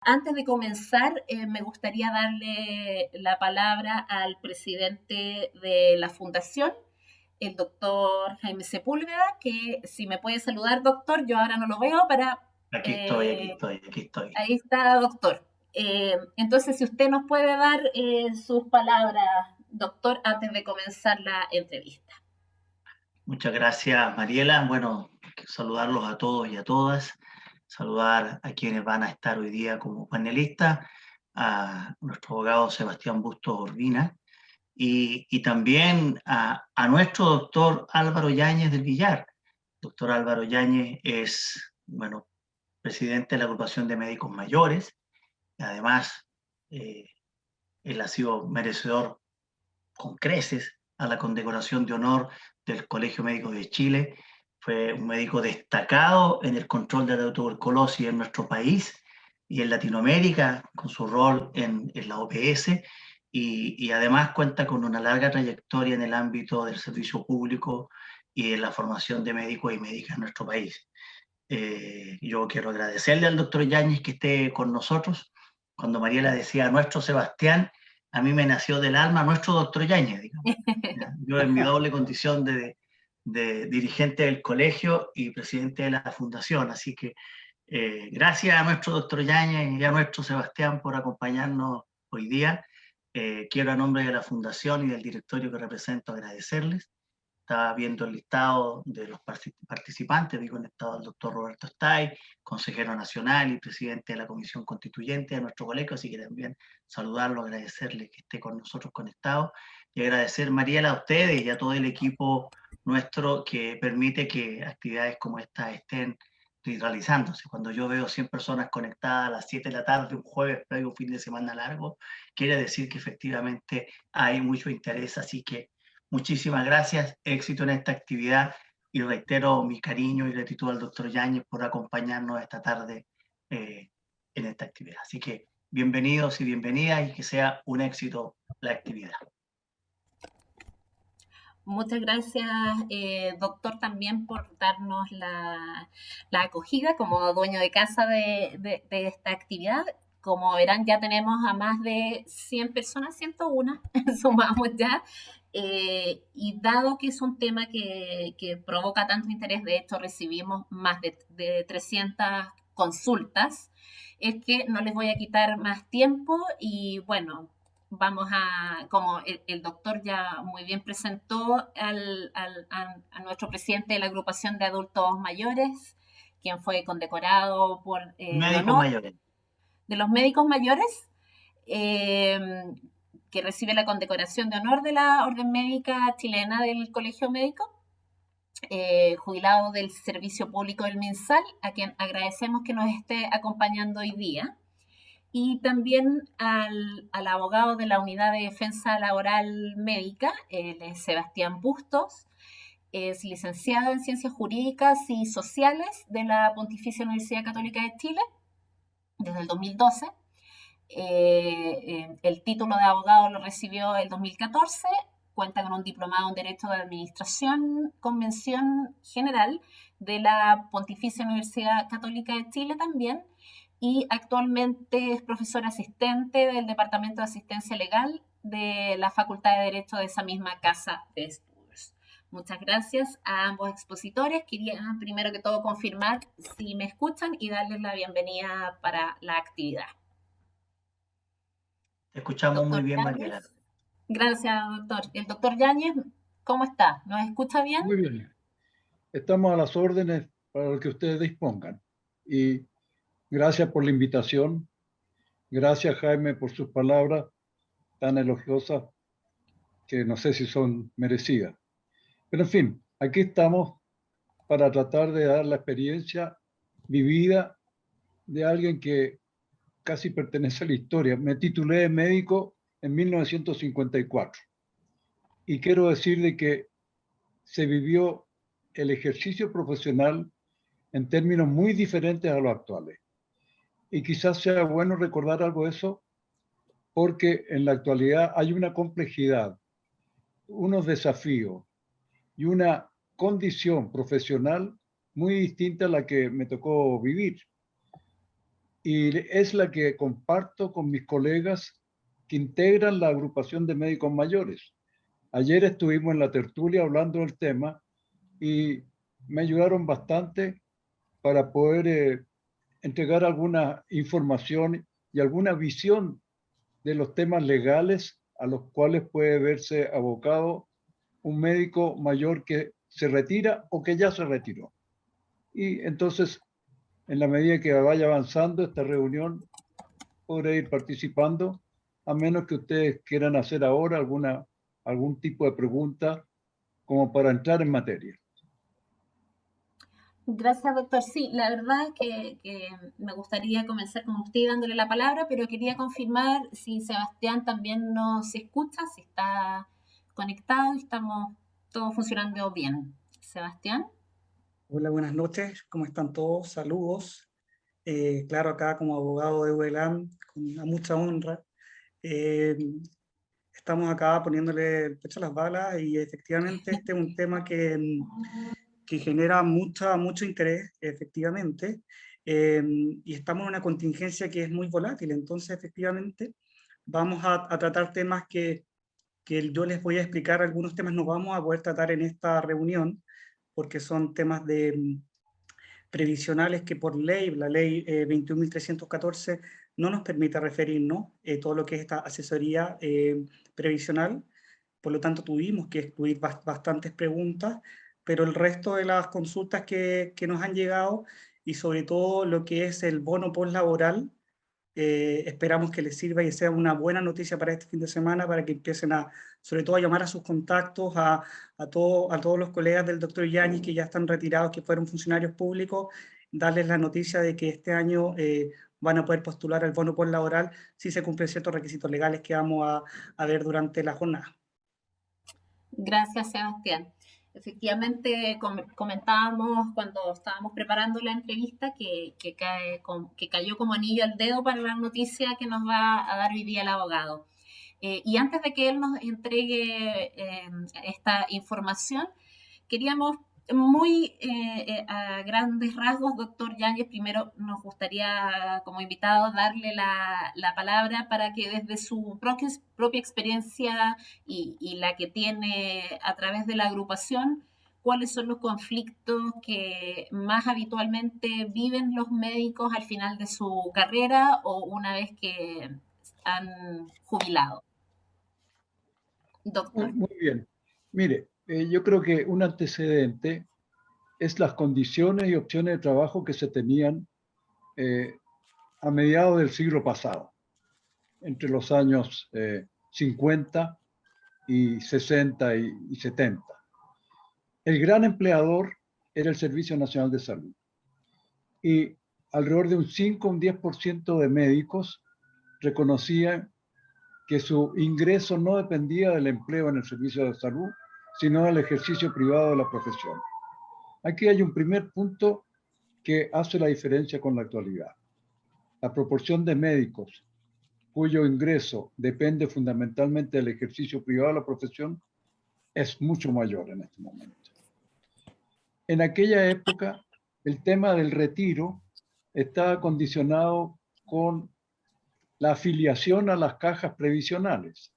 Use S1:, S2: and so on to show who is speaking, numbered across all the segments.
S1: Antes de comenzar, me gustaría darle la palabra al presidente de la Fundación, el doctor Jaime Sepúlveda, que si me puede saludar, doctor, yo ahora no lo veo para...
S2: Aquí estoy, aquí estoy, aquí estoy.
S1: ahí está, doctor. Entonces, si usted nos puede dar sus palabras, doctor, antes de comenzar la entrevista.
S2: Muchas gracias, Mariela. Bueno, saludarlos a todos y a todas. Saludar a quienes van a estar hoy día como panelistas, a nuestro abogado Sebastián Bustos Urbina y también a nuestro doctor Álvaro Yáñez del Villar. Doctor Álvaro Yáñez es, bueno, presidente de la Agrupación de Médicos Mayores. Y además, eh, él ha sido merecedor con creces a la condecoración de honor del Colegio Médico de Chile. Fue un médico destacado en el control de la tuberculosis en nuestro país y en Latinoamérica, con su rol en la OPS, y además cuenta con una larga trayectoria en el ámbito del servicio público y en la formación de médicos y médicas en nuestro país. Yo quiero agradecerle al doctor Yáñez que esté con nosotros. Cuando Mariela decía nuestro Sebastián, a mí me nació del alma nuestro doctor Yáñez, digamos. ¿Ya? Yo en mi doble condición de dirigente del colegio y presidente de la fundación. Así que gracias a nuestro doctor Yáñez y a nuestro Sebastián por acompañarnos hoy día. Quiero a nombre de la fundación y del directorio que represento agradecerles. Estaba viendo el listado de los participantes, vi conectado al doctor Roberto Stay, consejero nacional y presidente de la Comisión Constituyente de nuestro colegio, así que también saludarlo, agradecerle que esté con nosotros conectado y agradecer, Mariela, a ustedes y a todo el equipo nuestro que permite que actividades como esta estén realizándose. Cuando yo veo 100 personas conectadas a las 7 de la tarde, un jueves previo a un fin de semana largo, quiere decir que efectivamente hay mucho interés, así que muchísimas gracias, éxito en esta actividad y reitero mi cariño y gratitud al doctor Yáñez por acompañarnos esta tarde en esta actividad. Así que bienvenidos y bienvenidas y que sea un éxito la actividad.
S1: Muchas gracias, doctor, también por darnos la acogida como dueño de casa de esta actividad. Como verán, ya tenemos a más de 100 personas, 101, sumamos ya. Y dado que es un tema que provoca tanto interés, de hecho recibimos más de 300 consultas, es que no les voy a quitar más tiempo y bueno, vamos a, como el doctor ya muy bien presentó a nuestro presidente de la agrupación de adultos mayores, quien fue condecorado por el
S2: Médicos
S1: honor
S2: mayores.
S1: de los médicos mayores, eh, que recibe la condecoración de honor de la Orden Médica Chilena del Colegio Médico, jubilado del Servicio Público del MinSal, a quien agradecemos que nos esté acompañando hoy día, y también al abogado de la Unidad de Defensa Laboral Médica, él es Sebastián Bustos, es licenciado en Ciencias Jurídicas y Sociales de la Pontificia Universidad Católica de Chile desde el 2012. El título de abogado lo recibió el 2014, cuenta con un diplomado en Derecho de Administración, Convención General de la Pontificia Universidad Católica de Chile también, y actualmente es profesor asistente del Departamento de Asistencia Legal de la Facultad de Derecho de esa misma casa de estudios. Muchas gracias a ambos expositores. Quería primero que todo confirmar si me escuchan y darles la bienvenida para la actividad.
S2: Te escuchamos muy
S1: Doctor
S2: bien, Mariela.
S1: Yáñez. Gracias, doctor. El doctor Yáñez, ¿cómo está? ¿Nos escucha bien?
S3: Muy bien, estamos a las órdenes para lo que ustedes dispongan. Y gracias por la invitación. Gracias, Jaime, por sus palabras tan elogiosas que no sé si son merecidas. Pero en fin, aquí estamos para tratar de dar la experiencia vivida de alguien que casi pertenece a la historia. Me titulé de médico en 1954 y quiero decirle que se vivió el ejercicio profesional en términos muy diferentes a los actuales. Y quizás sea bueno recordar algo de eso porque en la actualidad hay una complejidad, unos desafíos y una condición profesional muy distinta a la que me tocó vivir. y es la que comparto con mis colegas que integran la agrupación de médicos mayores. Ayer estuvimos en la tertulia hablando del tema y me ayudaron bastante para poder entregar alguna información y alguna visión de los temas legales a los cuales puede verse abocado un médico mayor que se retira o que ya se retiró. Y entonces, en la medida que vaya avanzando esta reunión, podré ir participando, a menos que ustedes quieran hacer ahora algún tipo de pregunta como para entrar en materia.
S1: Gracias, doctor. Sí, la verdad es que me gustaría comenzar con usted dándole la palabra, pero quería confirmar si Sebastián también nos escucha, si está conectado y estamos todos funcionando bien. Sebastián.
S4: Hola, buenas noches. ¿Cómo están todos? Saludos. Claro, acá como abogado de UELAM, con mucha honra. Eh, Estamos acá poniéndole el pecho a las balas y efectivamente este es un tema que genera mucho interés, efectivamente. Y estamos en una contingencia que es muy volátil, entonces efectivamente vamos a tratar temas que yo les voy a explicar. Algunos temas no vamos a poder tratar en esta reunión porque son temas previsionales que por ley, la ley 21.314, no nos permite referirnos todo lo que es esta asesoría previsional. Por lo tanto, tuvimos que excluir bastantes preguntas, pero el resto de las consultas que nos han llegado y sobre todo lo que es el bono postlaboral, esperamos que les sirva y sea una buena noticia para este fin de semana, para que empiecen sobre todo a llamar a sus contactos, a todos los colegas del doctor Yáñez que ya están retirados, que fueron funcionarios públicos, darles la noticia de que este año van a poder postular al bono postlaboral si se cumplen ciertos requisitos legales que vamos a ver durante la jornada.
S1: Gracias, Sebastián. Efectivamente, comentábamos cuando estábamos preparando la entrevista que cayó como anillo al dedo para la noticia que nos va a dar hoy día el abogado. Y antes de que él nos entregue esta información, queríamos muy a grandes rasgos, doctor Yáñez, primero nos gustaría como invitado darle la palabra para que desde su propia experiencia y la que tiene a través de la agrupación, cuáles son los conflictos que más habitualmente viven los médicos al final de su carrera o una vez que han jubilado. Doctor.
S3: Muy bien. Mire, yo creo que un antecedente es las condiciones y opciones de trabajo que se tenían a mediados del siglo pasado, entre los años 50 y 60 y 70. El gran empleador era el Servicio Nacional de Salud y alrededor de un 5 o un 10% de médicos reconocían que su ingreso no dependía del empleo en el servicio de salud, sino del ejercicio privado de la profesión. Aquí hay un primer punto que hace la diferencia con la actualidad. La proporción de médicos cuyo ingreso depende fundamentalmente del ejercicio privado de la profesión es mucho mayor en este momento. En aquella época, el tema del retiro estaba condicionado con la afiliación a las cajas previsionales.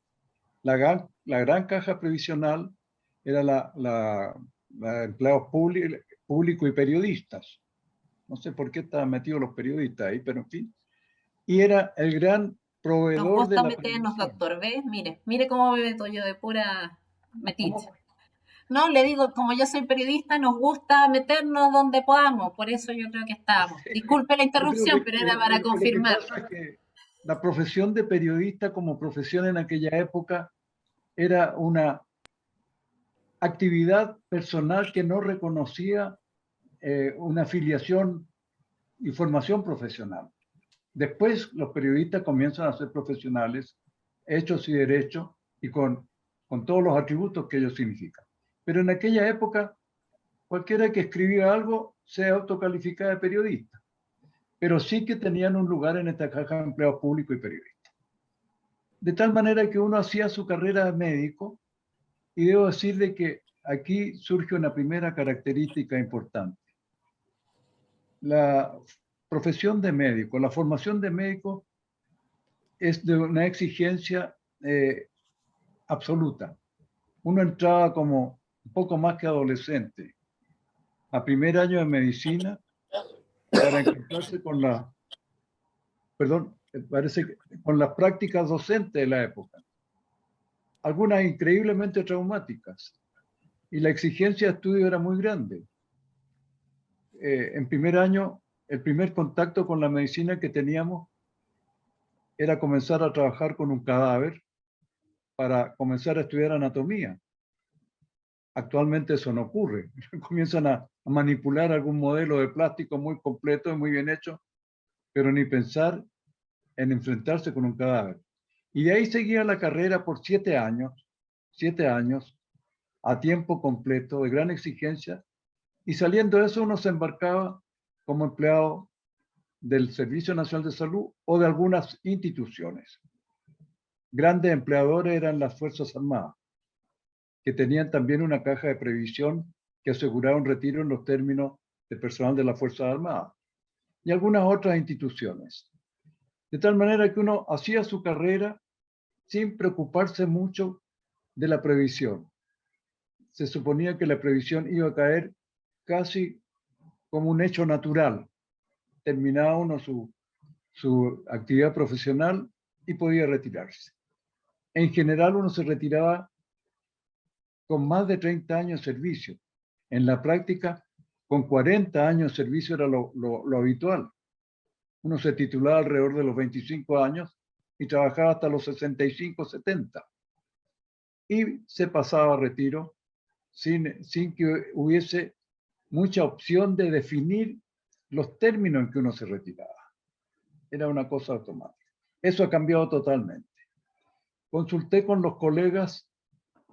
S3: La gran caja previsional era la empleados públicos y periodistas. No sé por qué estaban metidos los periodistas ahí, pero en fin. Y era el gran
S1: Nos
S3: proveedor de
S1: gusta
S3: la
S1: meternos,
S3: previsión.
S1: doctor, ¿ves? Mire cómo me meto yo de pura metiche.
S3: ¿Cómo?
S1: No, le digo, como yo soy periodista, nos gusta meternos donde podamos, por eso yo creo que estábamos. Disculpe la
S3: Yo creo
S1: interrupción, pero era para
S3: lo que
S1: confirmar.
S3: pasa es que la profesión de periodista como profesión en aquella época era una actividad personal que no reconocía una afiliación y formación profesional. Después los periodistas comienzan a ser profesionales, hechos y derechos, y con todos los atributos que ellos significan. Pero en aquella época, cualquiera que escribía algo se autocalificaba de periodista, pero sí que tenían un lugar en esta caja de empleados públicos y periodistas. De tal manera que uno hacía su carrera de médico, y debo decirle que aquí surge una primera característica importante. La profesión de médico, la formación de médico es de una exigencia absoluta. Uno entraba como un poco más que adolescente a primer año de medicina para encontrarse con con las prácticas docentes de la época. Algunas increíblemente traumáticas. Y la exigencia de estudio era muy grande. En primer año, el primer contacto con la medicina que teníamos era comenzar a trabajar con un cadáver para comenzar a estudiar anatomía. Actualmente eso no ocurre. Comienzan a manipular algún modelo de plástico muy completo y muy bien hecho, pero ni pensar en enfrentarse con un cadáver. Y de ahí seguía la carrera por 7 años, a tiempo completo, de gran exigencia, y saliendo de eso uno se embarcaba como empleado del Servicio Nacional de Salud o de algunas instituciones. Grandes empleadores eran las Fuerzas Armadas, que tenían también una caja de previsión que aseguraba un retiro en los términos de personal de las Fuerzas Armadas, y algunas otras instituciones. De tal manera que uno hacía su carrera sin preocuparse mucho de la previsión. Se suponía que la previsión iba a caer casi como un hecho natural. Terminaba uno su actividad profesional y podía retirarse. En general uno se retiraba con más de 30 años de servicio. En la práctica, con 40 años de servicio era lo habitual. Uno se titulaba alrededor de los 25 años y trabajaba hasta los 65, 70. Y se pasaba a retiro sin que hubiese mucha opción de definir los términos en que uno se retiraba. Era una cosa automática. Eso ha cambiado totalmente. Consulté con los colegas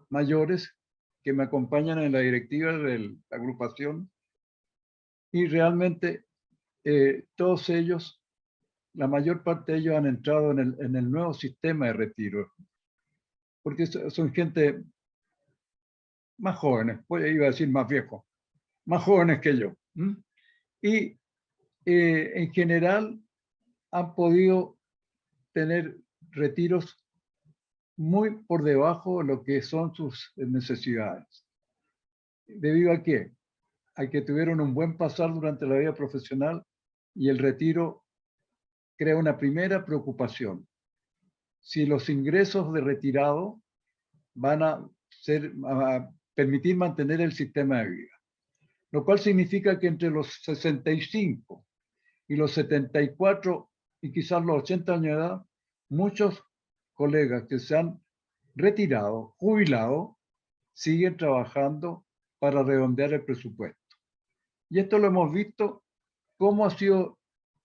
S3: mayores que me acompañan en la directiva de la agrupación y realmente todos ellos, la mayor parte de ellos han entrado en el nuevo sistema de retiro, porque son gente más jóvenes, pues iba a decir más viejos, más jóvenes que yo. Y en general han podido tener retiros muy por debajo de lo que son sus necesidades. ¿Debido a qué? A que tuvieron un buen pasar durante la vida profesional y el retiro crea una primera preocupación. Si los ingresos de retirado van a permitir mantener el sistema de vida. Lo cual significa que entre los 65 y los 74 y quizás los 80 años de edad, muchos colegas que se han retirado, jubilado, siguen trabajando para redondear el presupuesto. Y esto lo hemos visto cómo ha sido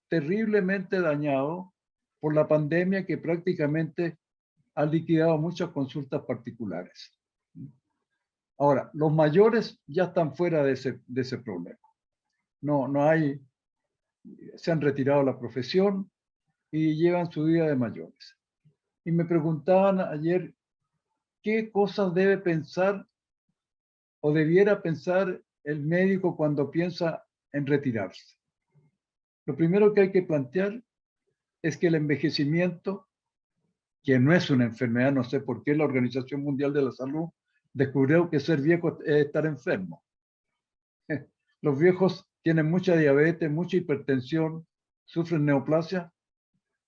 S3: terriblemente dañado por la pandemia que prácticamente ha liquidado muchas consultas particulares. Ahora, los mayores ya están fuera de ese problema. Se han retirado de la profesión y llevan su vida de mayores. Y me preguntaban ayer qué cosas debe pensar o debiera pensar el médico cuando piensa en retirarse. Lo primero que hay que plantear es que el envejecimiento, que no es una enfermedad, no sé por qué la Organización Mundial de la Salud descubrió que ser viejo es estar enfermo. Los viejos tienen mucha diabetes, mucha hipertensión, sufren neoplasia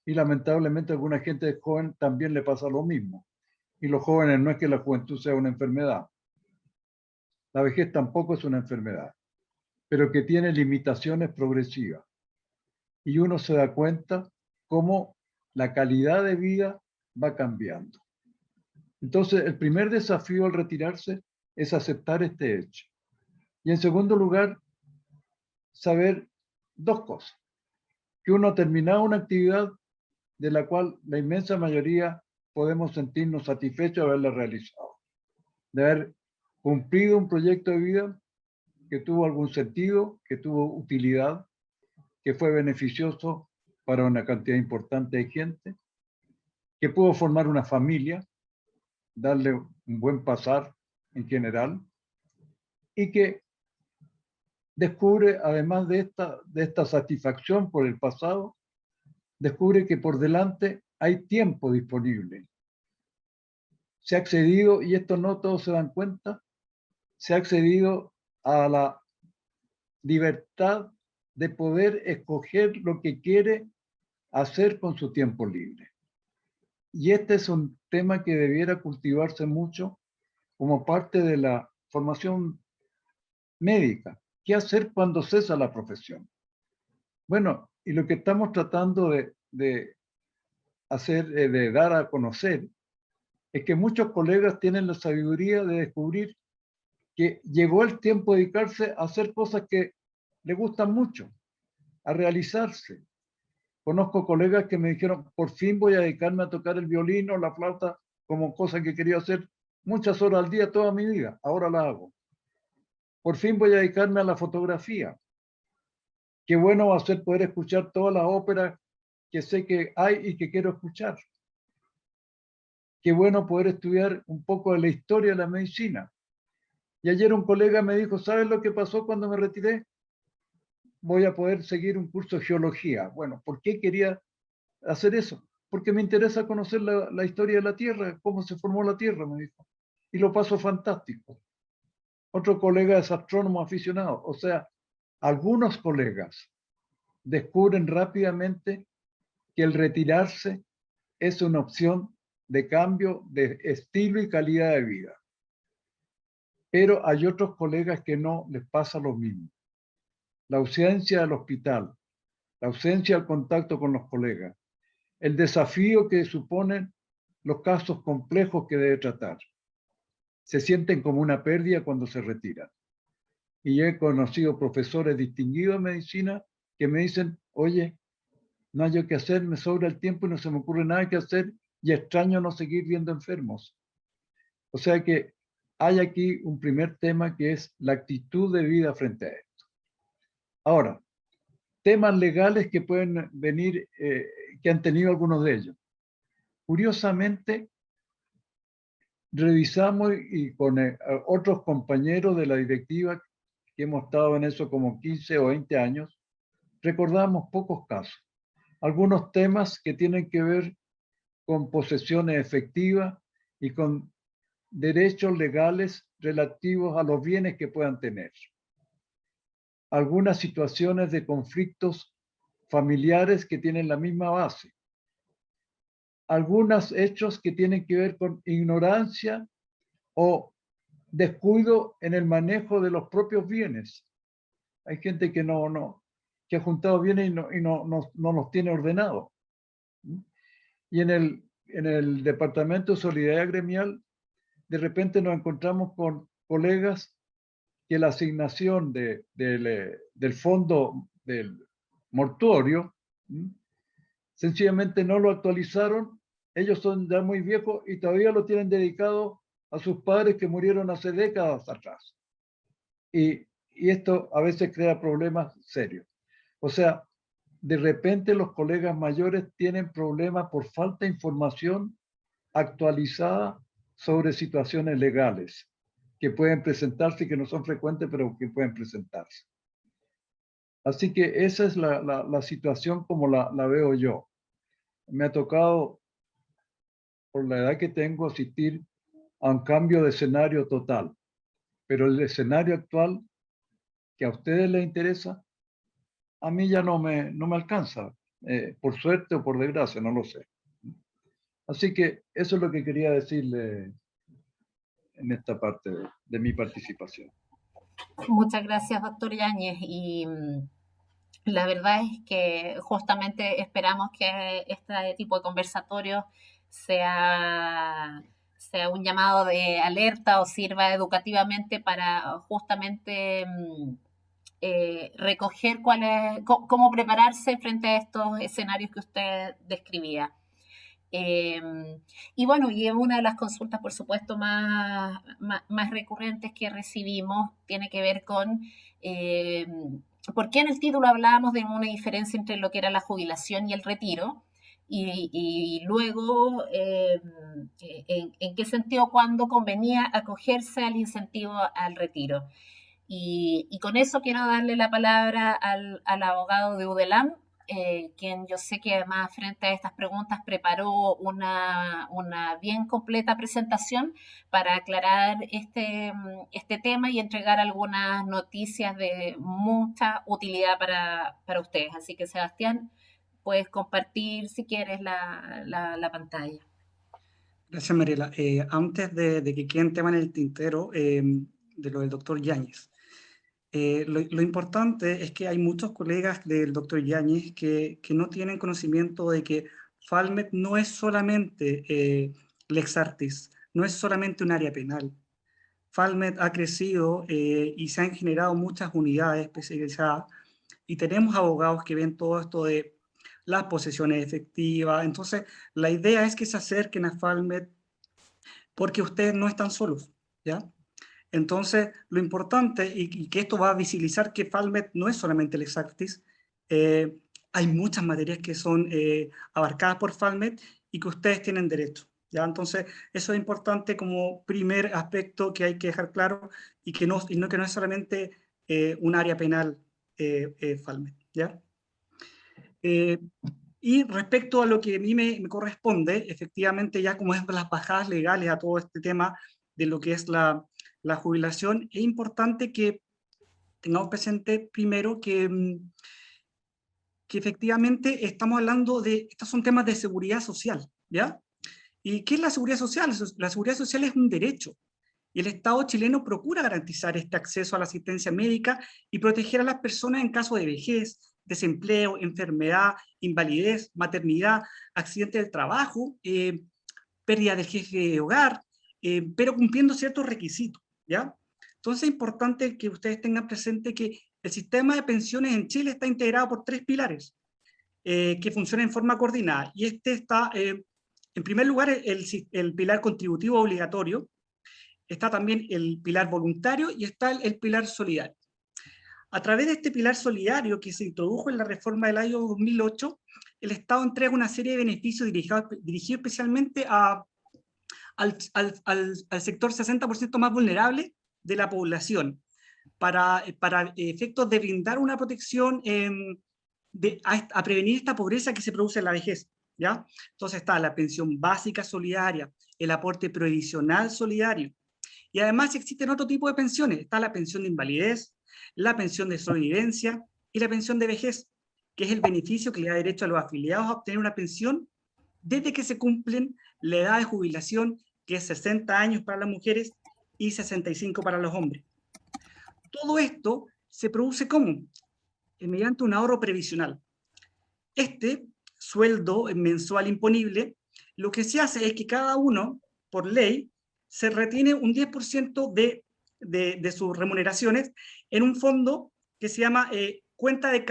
S3: y lamentablemente a alguna gente joven también le pasa lo mismo. Y los jóvenes no es que la juventud sea una enfermedad. La vejez tampoco es una enfermedad, pero que tiene limitaciones progresivas. Y uno se da cuenta cómo la calidad de vida va cambiando. Entonces, el primer desafío al retirarse es aceptar este hecho. Y en segundo lugar, saber dos cosas. Que uno ha terminado una actividad de la cual la inmensa mayoría podemos sentirnos satisfechos de haberla realizado. De haber cumplido un proyecto de vida que tuvo algún sentido, que tuvo utilidad, que fue beneficioso para una cantidad importante de gente, que pudo formar una familia, darle un buen pasar en general, y que descubre, además de esta satisfacción por el pasado, descubre que por delante hay tiempo disponible. Se ha accedido, y esto no todos se dan cuenta, se ha accedido a la libertad de poder escoger lo que quiere hacer con su tiempo libre. Y este es un tema que debiera cultivarse mucho como parte de la formación médica. ¿Qué hacer cuando cesa la profesión? Bueno, y lo que estamos tratando de hacer, de dar a conocer, es que muchos colegas tienen la sabiduría de descubrir que llegó el tiempo de dedicarse a hacer cosas que le gustan mucho, a realizarse. Conozco colegas que me dijeron, por fin voy a dedicarme a tocar el violín o la flauta como cosa que quería hacer muchas horas al día toda mi vida. Ahora la hago. Por fin voy a dedicarme a la fotografía. Qué bueno va a ser poder escuchar todas las óperas que sé que hay y que quiero escuchar. Qué bueno poder estudiar un poco de la historia de la medicina. Y ayer un colega me dijo, ¿sabes lo que pasó cuando me retiré? Voy a poder seguir un curso de geología. Bueno, ¿por qué quería hacer eso? Porque me interesa conocer la historia de la Tierra, cómo se formó la Tierra, me dijo. Y lo paso fantástico. Otro colega es astrónomo aficionado. O sea, algunos colegas descubren rápidamente que el retirarse es una opción de cambio de estilo y calidad de vida. Pero hay otros colegas que no les pasa lo mismo. La ausencia del hospital, la ausencia del contacto con los colegas, el desafío que suponen los casos complejos que debe tratar. Se sienten como una pérdida cuando se retiran. Y yo he conocido profesores distinguidos de medicina que me dicen, oye, no hay qué hacer, me sobra el tiempo y no se me ocurre nada que hacer y extraño no seguir viendo enfermos. O sea que hay aquí un primer tema que es la actitud de vida frente a esto. Ahora, temas legales que pueden venir, que han tenido algunos de ellos. Curiosamente, revisamos y con otros compañeros de la directiva que hemos estado en eso como 15 o 20 años, recordamos pocos casos. Algunos temas que tienen que ver con posesiones efectivas y con derechos legales relativos a los bienes que puedan tener. Algunas situaciones de conflictos familiares que tienen la misma base. Algunos hechos que tienen que ver con ignorancia o descuido en el manejo de los propios bienes. Hay gente que que ha juntado bienes y no los tiene ordenados. Y en el Departamento de Solidaridad Gremial, de repente nos encontramos con colegas que la asignación del fondo del mortuorio, sencillamente no lo actualizaron. Ellos son ya muy viejos y todavía lo tienen dedicado a sus padres que murieron hace décadas atrás. Y esto a veces crea problemas serios. O sea, de repente los colegas mayores tienen problemas por falta de información actualizada sobre situaciones legales que pueden presentarse y que no son frecuentes, pero que pueden presentarse. Así que esa es la situación como la veo yo. Me ha tocado, por la edad que tengo, asistir a un cambio de escenario total. Pero el escenario actual, que a ustedes les interesa, a mí ya no me alcanza. Por suerte o por desgracia, no lo sé. Así que eso es lo que quería decirle en esta parte de mi participación.
S1: Muchas gracias, doctor Yáñez. Y la verdad es que justamente esperamos que este tipo de conversatorios sea un llamado de alerta o sirva educativamente para justamente recoger cómo prepararse frente a estos escenarios que usted describía. Y bueno, y una de las consultas, por supuesto, más recurrentes que recibimos tiene que ver con por qué en el título hablábamos de una diferencia entre lo que era la jubilación y el retiro, y luego en qué sentido, cuándo convenía acogerse al incentivo al retiro. Y con eso quiero darle la palabra al abogado de UDELAM, quien yo sé que además frente a estas preguntas preparó una bien completa presentación para aclarar este tema y entregar algunas noticias de mucha utilidad para ustedes. Así que, Sebastián, puedes compartir, si quieres, la pantalla.
S4: Gracias, Mariela. Antes de que quede un tema en el tintero de lo del doctor Yáñez, lo importante es que hay muchos colegas del doctor Yáñez que no tienen conocimiento de que Falmet no es solamente Lex Artis, no es solamente un área penal. Falmet ha crecido y se han generado muchas unidades especializadas y tenemos abogados que ven todo esto de las posesiones efectivas. Entonces, la idea es que se acerquen a Falmet porque ustedes no están solos, ¿ya? Entonces, lo importante, y que esto va a visibilizar que Falmet no es solamente Lex Artis, hay muchas materias que son abarcadas por Falmet y que ustedes tienen derecho, ¿ya? Entonces, eso es importante como primer aspecto que hay que dejar claro y que no es solamente un área penal Falmet, ¿ya? Y respecto a lo que a mí me corresponde, efectivamente, ya como es las bajadas legales a todo este tema de lo que es la jubilación, es importante que tengamos presente primero que efectivamente estamos hablando de, estos son temas de seguridad social, ¿ya? ¿Y qué es la seguridad social? La seguridad social es un derecho, y el Estado chileno procura garantizar este acceso a la asistencia médica y proteger a las personas en caso de vejez, desempleo, enfermedad, invalidez, maternidad, accidente del trabajo, pérdida del jefe de hogar, pero cumpliendo ciertos requisitos, ¿ya? Entonces es importante que ustedes tengan presente que el sistema de pensiones en Chile está integrado por 3 pilares que funcionan en forma coordinada. Y este está, en primer lugar, el pilar contributivo obligatorio, está también el pilar voluntario y está el pilar solidario. A través de este pilar solidario que se introdujo en la reforma del año 2008, el Estado entrega una serie de beneficios dirigidos especialmente al sector 60% más vulnerable de la población, para efectos de brindar una protección a prevenir esta pobreza que se produce en la vejez, ¿ya? Entonces está la pensión básica solidaria, el aporte previsional solidario, y además existen otro tipo de pensiones. Está la pensión de invalidez, la pensión de sobrevivencia y la pensión de vejez, que es el beneficio que le da derecho a los afiliados a obtener una pensión desde que se cumplen la edad de jubilación, que es 60 años para las mujeres y 65 para los hombres. Todo esto se produce ¿cómo? Mediante un ahorro previsional. Este sueldo mensual imponible, lo que se hace es que cada uno, por ley, se retiene un 10% de sus remuneraciones en un fondo que se llama cuenta de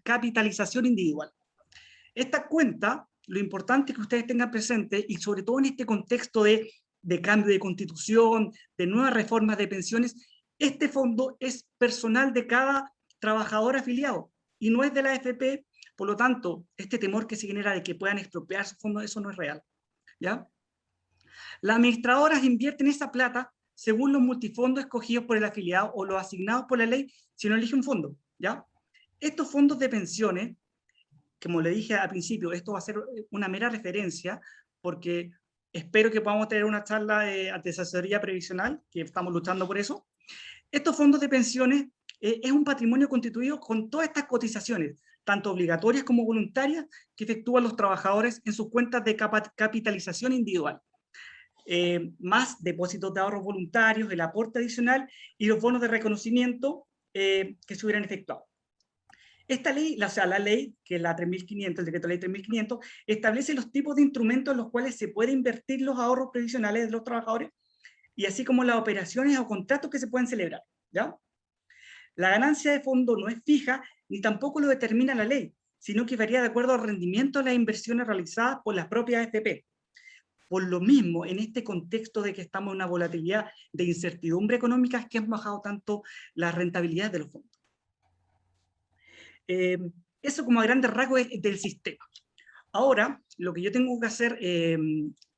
S4: capitalización individual. Esta cuenta, lo importante es que ustedes tengan presente, y sobre todo en este contexto de cambio de constitución, de nuevas reformas de pensiones, este fondo es personal de cada trabajador afiliado y no es de la AFP. Por lo tanto, este temor que se genera de que puedan expropiar su fondo, eso no es real, ¿ya? Las administradoras invierten esa plata según los multifondos escogidos por el afiliado o los asignados por la ley si no elige un fondo, ¿ya? Estos fondos de pensiones, como le dije al principio, esto va a ser una mera referencia porque espero que podamos tener una charla de asesoría previsional, que estamos luchando por eso. Estos fondos de pensiones es un patrimonio constituido con todas estas cotizaciones, tanto obligatorias como voluntarias, que efectúan los trabajadores en sus cuentas de capitalización individual. Más depósitos de ahorros voluntarios, el aporte adicional y los bonos de reconocimiento que se hubieran efectuado. Esta ley, la ley, que es la 3.500, el decreto de ley 3.500, establece los tipos de instrumentos en los cuales se pueden invertir los ahorros previsionales de los trabajadores y así como las operaciones o contratos que se pueden celebrar, ¿ya? La ganancia de fondo no es fija ni tampoco lo determina la ley, sino que varía de acuerdo al rendimiento de las inversiones realizadas por las propias AFP. Por lo mismo, en este contexto de que estamos en una volatilidad de incertidumbre económica, es que han bajado tanto las rentabilidades de los fondos. Eso como a grandes rasgos es del sistema. Ahora, lo que yo tengo que hacer,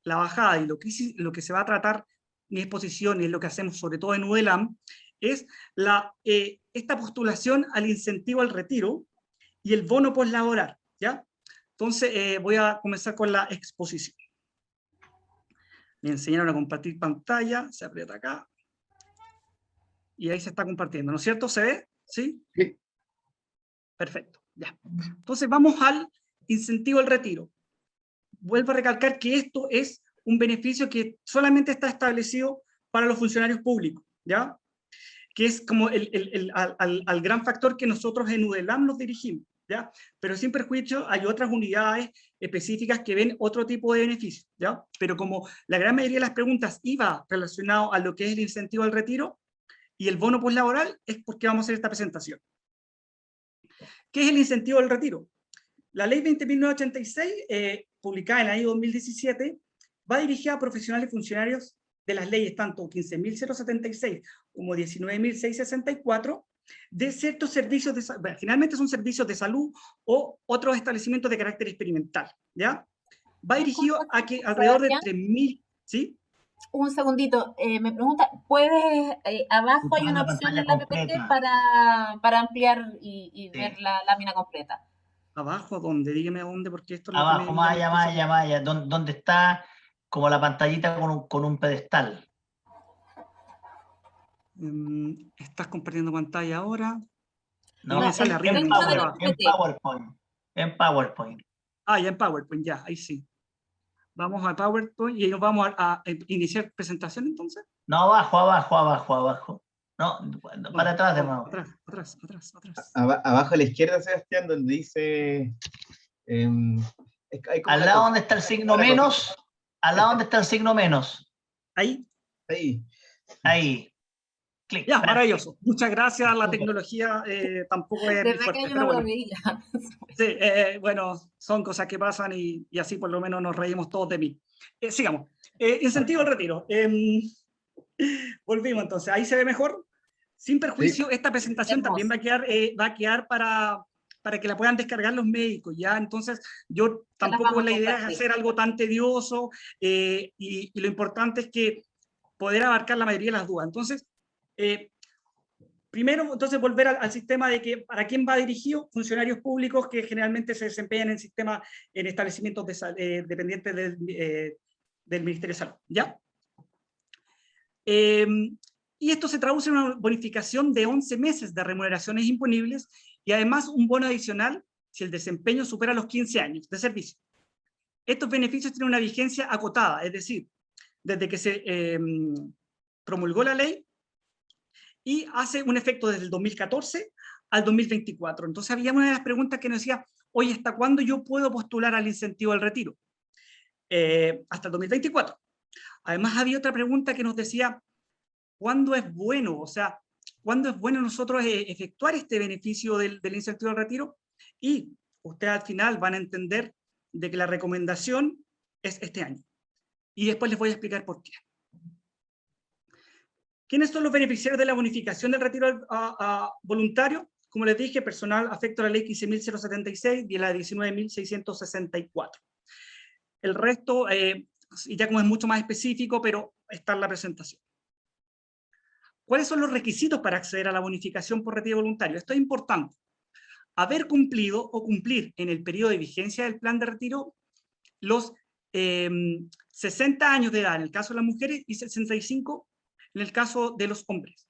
S4: la bajada y lo que se va a tratar mi exposición y es lo que hacemos sobre todo en UDELAM, es esta postulación al incentivo al retiro y el bono postlaboral, ¿ya? Entonces, voy a comenzar con la exposición. Me enseñaron a compartir pantalla, se aprieta acá. Y ahí se está compartiendo, ¿no es cierto? ¿Se ve? ¿Sí?
S3: Sí.
S4: Perfecto, ya. Entonces vamos al incentivo al retiro. Vuelvo a recalcar que esto es un beneficio que solamente está establecido para los funcionarios públicos, ¿ya? Que es como al gran factor que nosotros en UDELAM nos dirigimos, ¿ya? Pero sin perjuicio hay otras unidades específicas que ven otro tipo de beneficios, ¿ya? Pero como la gran mayoría de las preguntas iba relacionado a lo que es el incentivo al retiro y el bono postlaboral, es porque vamos a hacer esta presentación. ¿Qué es el incentivo al retiro? La ley 20.986, publicada en el año 2017, va dirigida a profesionales y funcionarios de las leyes tanto 15.076 como 19.664 de ciertos servicios de salud. Bueno, finalmente son servicios de salud o otros establecimientos de carácter experimental, ¿ya? Va dirigido a que alrededor de 3.000, ¿sí?
S1: Un segundito, me pregunta, ¿puedes, abajo hay una opción en la PPT para ampliar y
S2: Sí.
S1: ver la lámina completa?
S4: Abajo, ¿dónde? Dígame a dónde, porque esto es
S2: Abajo,
S4: lo que
S2: más allá, donde está como la pantallita con un pedestal.
S4: Estás compartiendo pantalla ahora.
S2: No,
S4: Me sale arriba,
S2: en
S4: me sale
S2: PowerPoint,
S4: abajo.
S2: en PowerPoint. En PowerPoint.
S4: Ah, ya en PowerPoint, ya, ahí sí. Vamos a PowerPoint y nos vamos a iniciar presentación entonces.
S2: No, abajo. No, para atrás de nuevo.
S4: Atrás.
S5: Abajo a la izquierda, Sebastián, donde dice... hay como
S2: Al lado donde está el signo menos, al lado donde está el signo menos.
S4: Ahí.
S2: Ahí. Clic.
S4: Ya, maravilloso. Muchas gracias. La tecnología tampoco es muy
S1: Desde
S4: fuerte,
S1: que yo
S4: pero
S1: no lo
S4: bueno.
S1: veía.
S4: Sí, bueno, son cosas que pasan y así por lo menos nos reímos todos de mí. Sigamos. Incentivo al retiro. Volvimos entonces. Ahí se ve mejor. Sin perjuicio,
S3: Sí.
S4: esta presentación también va a quedar para que la puedan descargar los médicos, ¿ya? Entonces, yo tampoco la idea es hacer algo tan tedioso y lo importante es que poder abarcar la mayoría de las dudas. Entonces, primero, entonces, volver al sistema de que para quién va dirigido, funcionarios públicos que generalmente se desempeñan en establecimientos dependientes del Ministerio de Salud, ¿ya? Y esto se traduce en una bonificación de 11 meses de remuneraciones imponibles y además un bono adicional si el desempeño supera los 15 años de servicio. Estos beneficios tienen una vigencia acotada, es decir, desde que se promulgó la ley y hace un efecto desde el 2014 al 2024. Entonces había una de las preguntas que nos decía, oye, ¿hasta cuándo yo puedo postular al incentivo al retiro? Hasta el 2024. Además había otra pregunta que nos decía, ¿cuándo es bueno? O sea, ¿cuándo es bueno nosotros efectuar este beneficio del incentivo al retiro? Y ustedes al final van a entender de que la recomendación es este año. Y después les voy a explicar por qué. ¿Quiénes son los beneficiarios de la bonificación del retiro voluntario? Como les dije, personal afecto a la ley 15.076 y la 19.664. El resto, y ya como es mucho más específico, pero está en la presentación. ¿Cuáles son los requisitos para acceder a la bonificación por retiro voluntario? Esto es importante. Haber cumplido o cumplir en el periodo de vigencia del plan de retiro los 60 años de edad en el caso de las mujeres y 65 en el caso de los hombres.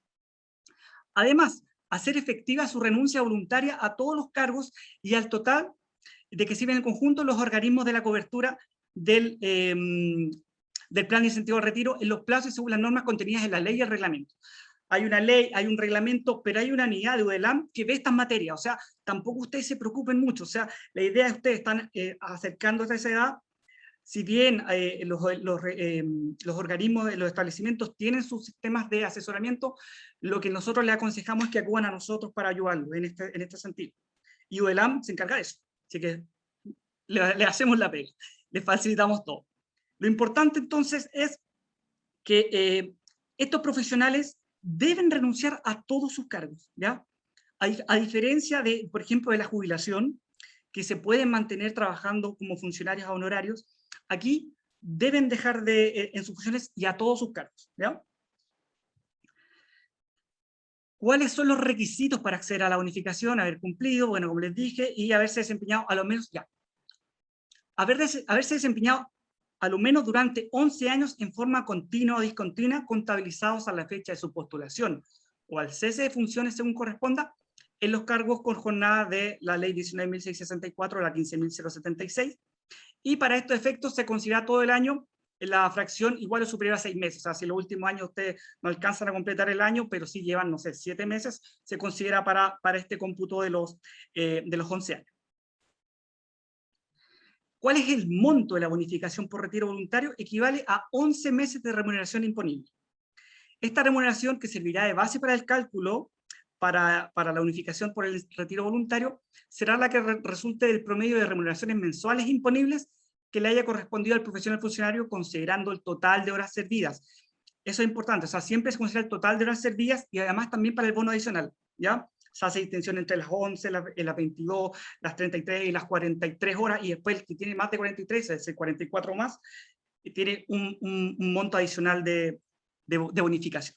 S4: Además, hacer efectiva su renuncia voluntaria a todos los cargos y al total de que sirven en conjunto los organismos de la cobertura del plan de incentivo al retiro en los plazos y según las normas contenidas en la ley y el reglamento. Hay una ley, hay un reglamento, pero hay una unidad de UDELAM que ve estas materias, o sea, tampoco ustedes se preocupen mucho, o sea, la idea es que ustedes están acercándose a esa edad, si bien los organismos de los establecimientos tienen sus sistemas de asesoramiento, lo que nosotros les aconsejamos es que acudan a nosotros para ayudarlos en este sentido. Y UDELAM se encarga de eso, así que le hacemos la pega, le facilitamos todo. Lo importante entonces es que estos profesionales deben renunciar a todos sus cargos, ¿ya? A diferencia de, por ejemplo, de la jubilación, que se pueden mantener trabajando como funcionarios honorarios, aquí deben dejar en sus funciones y a todos sus cargos, ¿ya? ¿Cuáles son los requisitos para acceder a la bonificación? Haber cumplido, bueno, como les dije, y haberse desempeñado a lo menos, haberse desempeñado a lo menos durante 11 años en forma continua o discontinua, contabilizados a la fecha de su postulación, o al cese de funciones según corresponda, en los cargos con jornada de la ley 19.664 a la 15.076, y para estos efectos se considera todo el año la fracción igual o superior a 6 meses. O sea, si los últimos años ustedes no alcanzan a completar el año, pero sí llevan, no sé, 7 meses, se considera para este cómputo de los 11 años. ¿Cuál es el monto de la bonificación por retiro voluntario? Equivale a 11 meses de remuneración imponible. Esta remuneración, que servirá de base para el cálculo para la bonificación por el retiro voluntario, será la que resulte del promedio de remuneraciones mensuales imponibles que le haya correspondido al profesional funcionario, considerando el total de horas servidas. Eso es importante, o sea, siempre se considera el total de horas servidas, y además también para el bono adicional, ¿ya? Se hace distinción entre las 11, las 22, las 33 y las 43 horas, y después el que tiene más de 43, es decir, 44 más, tiene un monto adicional de bonificación.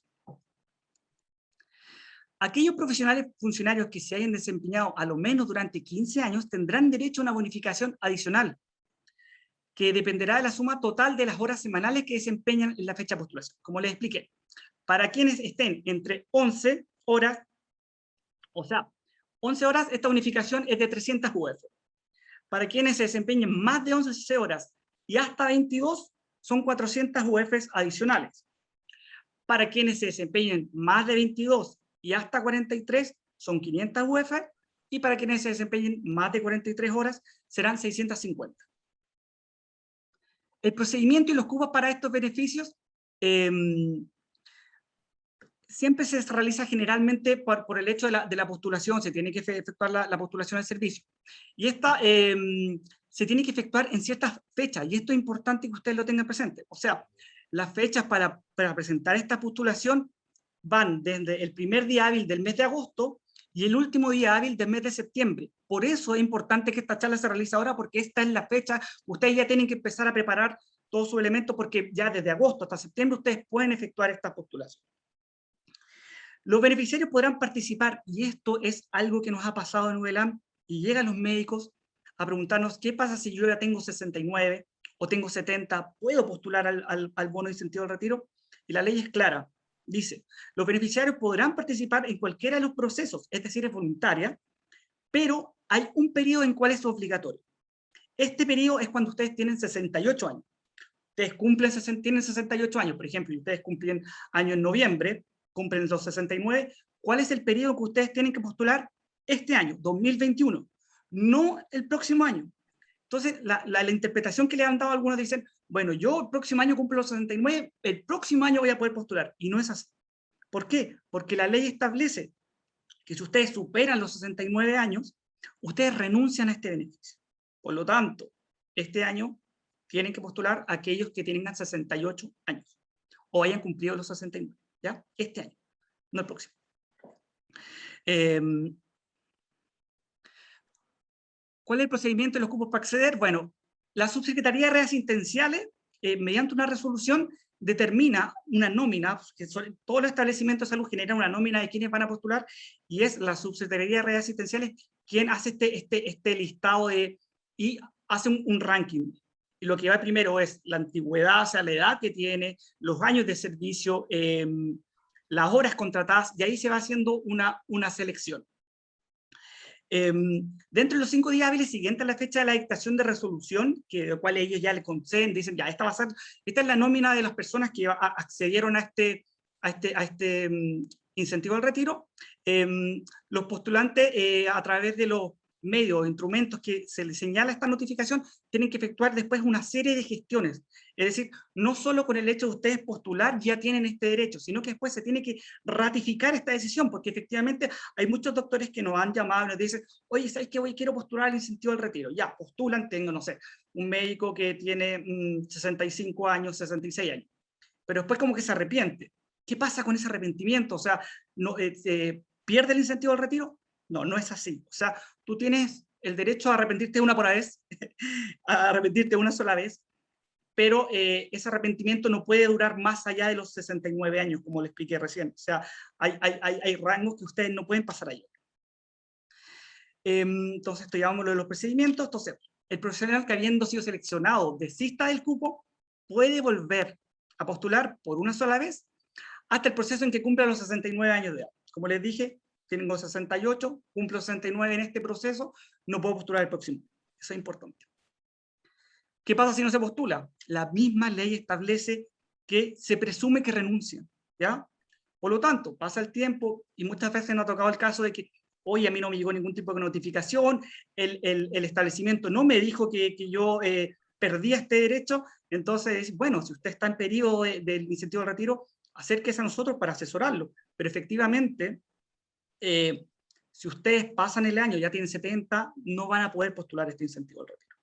S4: Aquellos profesionales funcionarios que se hayan desempeñado a lo menos durante 15 años tendrán derecho a una bonificación adicional, que dependerá de la suma total de las horas semanales que desempeñan en la fecha de postulación. Como les expliqué, para quienes estén entre 11 horas, o sea, 11 horas, esta bonificación es de 300 UF. Para quienes se desempeñen más de 11 horas y hasta 22, son 400 UF adicionales. Para quienes se desempeñen más de 22 y hasta 43, son 500 UF, y para quienes se desempeñen más de 43 horas, serán 650. El procedimiento y los cupos para estos beneficios siempre se realiza generalmente por el hecho de la postulación. Se tiene que efectuar la postulación al servicio. Y esta se tiene que efectuar en ciertas fechas, y esto es importante que ustedes lo tengan presente. O sea, las fechas para presentar esta postulación van desde el primer día hábil del mes de agosto y el último día hábil del mes de septiembre. Por eso es importante que esta charla se realice ahora, porque esta es la fecha. Ustedes ya tienen que empezar a preparar todos sus elementos, porque ya desde agosto hasta septiembre ustedes pueden efectuar esta postulación. Los beneficiarios podrán participar, y esto es algo que nos ha pasado en UELAM, y llegan los médicos a preguntarnos: ¿qué pasa si yo ya tengo 69 o tengo 70? ¿Puedo postular al bono de incentivo al retiro? Y la ley es clara. Dice: los beneficiarios podrán participar en cualquiera de los procesos, es decir, es voluntaria, pero hay un periodo en cual es obligatorio. Este periodo es cuando ustedes tienen 68 años. Ustedes tienen 68 años, por ejemplo, y ustedes cumplen año en noviembre, cumplen los 69, ¿cuál es el periodo que ustedes tienen que postular? Este año, 2021, no el próximo año. Entonces, la interpretación que le han dado algunos dicen: bueno, yo el próximo año cumplo los 69, el próximo año voy a poder postular. Y no es así. ¿Por qué? Porque la ley establece que si ustedes superan los 69 años, ustedes renuncian a este beneficio. Por lo tanto, este año tienen que postular a aquellos que tienen 68 años o hayan cumplido los 69, ¿ya? Este año, no el próximo. ¿Cuál es el procedimiento de los cupos para acceder? Bueno, la Subsecretaría de Redes Asistenciales, mediante una resolución, determina una nómina, que todos los establecimientos de salud generan una nómina de quienes van a postular, y es la Subsecretaría de Redes Asistenciales quien hace este listado y hace un ranking. Y lo que va primero es la antigüedad, o sea, la edad que tiene, los años de servicio, las horas contratadas, y ahí se va haciendo una selección. Dentro de los 5 días hábiles siguientes a la fecha de la dictación de resolución, de cual ellos ya le conceden, dicen: ya, esta es la nómina de las personas que accedieron a este incentivo al retiro, los postulantes, a través de los medios o instrumentos que se les señala esta notificación, tienen que efectuar después una serie de gestiones. Es decir, no solo con el hecho de ustedes postular ya tienen este derecho, sino que después se tiene que ratificar esta decisión, porque efectivamente hay muchos doctores que nos han llamado y nos dicen: oye, ¿sabes qué? Quiero postular el incentivo al retiro. Ya, postulan, tengo, no sé, un médico que tiene 65 años, 66 años, pero después como que se arrepiente. ¿Qué pasa con ese arrepentimiento? O sea, no, ¿pierde el incentivo al retiro? No, no es así. O sea, tú tienes el derecho a arrepentirte una por vez, a arrepentirte una sola vez, pero ese arrepentimiento no puede durar más allá de los 69 años, como le expliqué recién. O sea, hay rangos que ustedes no pueden pasar allá. Entonces, esto llamamos lo de los procedimientos. Entonces, el profesional que habiendo sido seleccionado desista del cupo, puede volver a postular por una sola vez hasta el proceso en que cumpla los 69 años de edad. Como les dije, tengo 68, cumplo 69 en este proceso, no puedo postular el próximo. Eso es importante. ¿Qué pasa si no se postula? La misma ley establece que se presume que renuncian, ¿ya? Por lo tanto, pasa el tiempo y muchas veces nos ha tocado el caso de que, oye, a mí no me llegó ningún tipo de notificación, el establecimiento no me dijo que yo perdía este derecho, entonces, bueno, si usted está en periodo del incentivo de retiro, acérquese a nosotros para asesorarlo, pero efectivamente, si ustedes pasan el año, ya tienen 70, no van a poder postular este incentivo de retiro.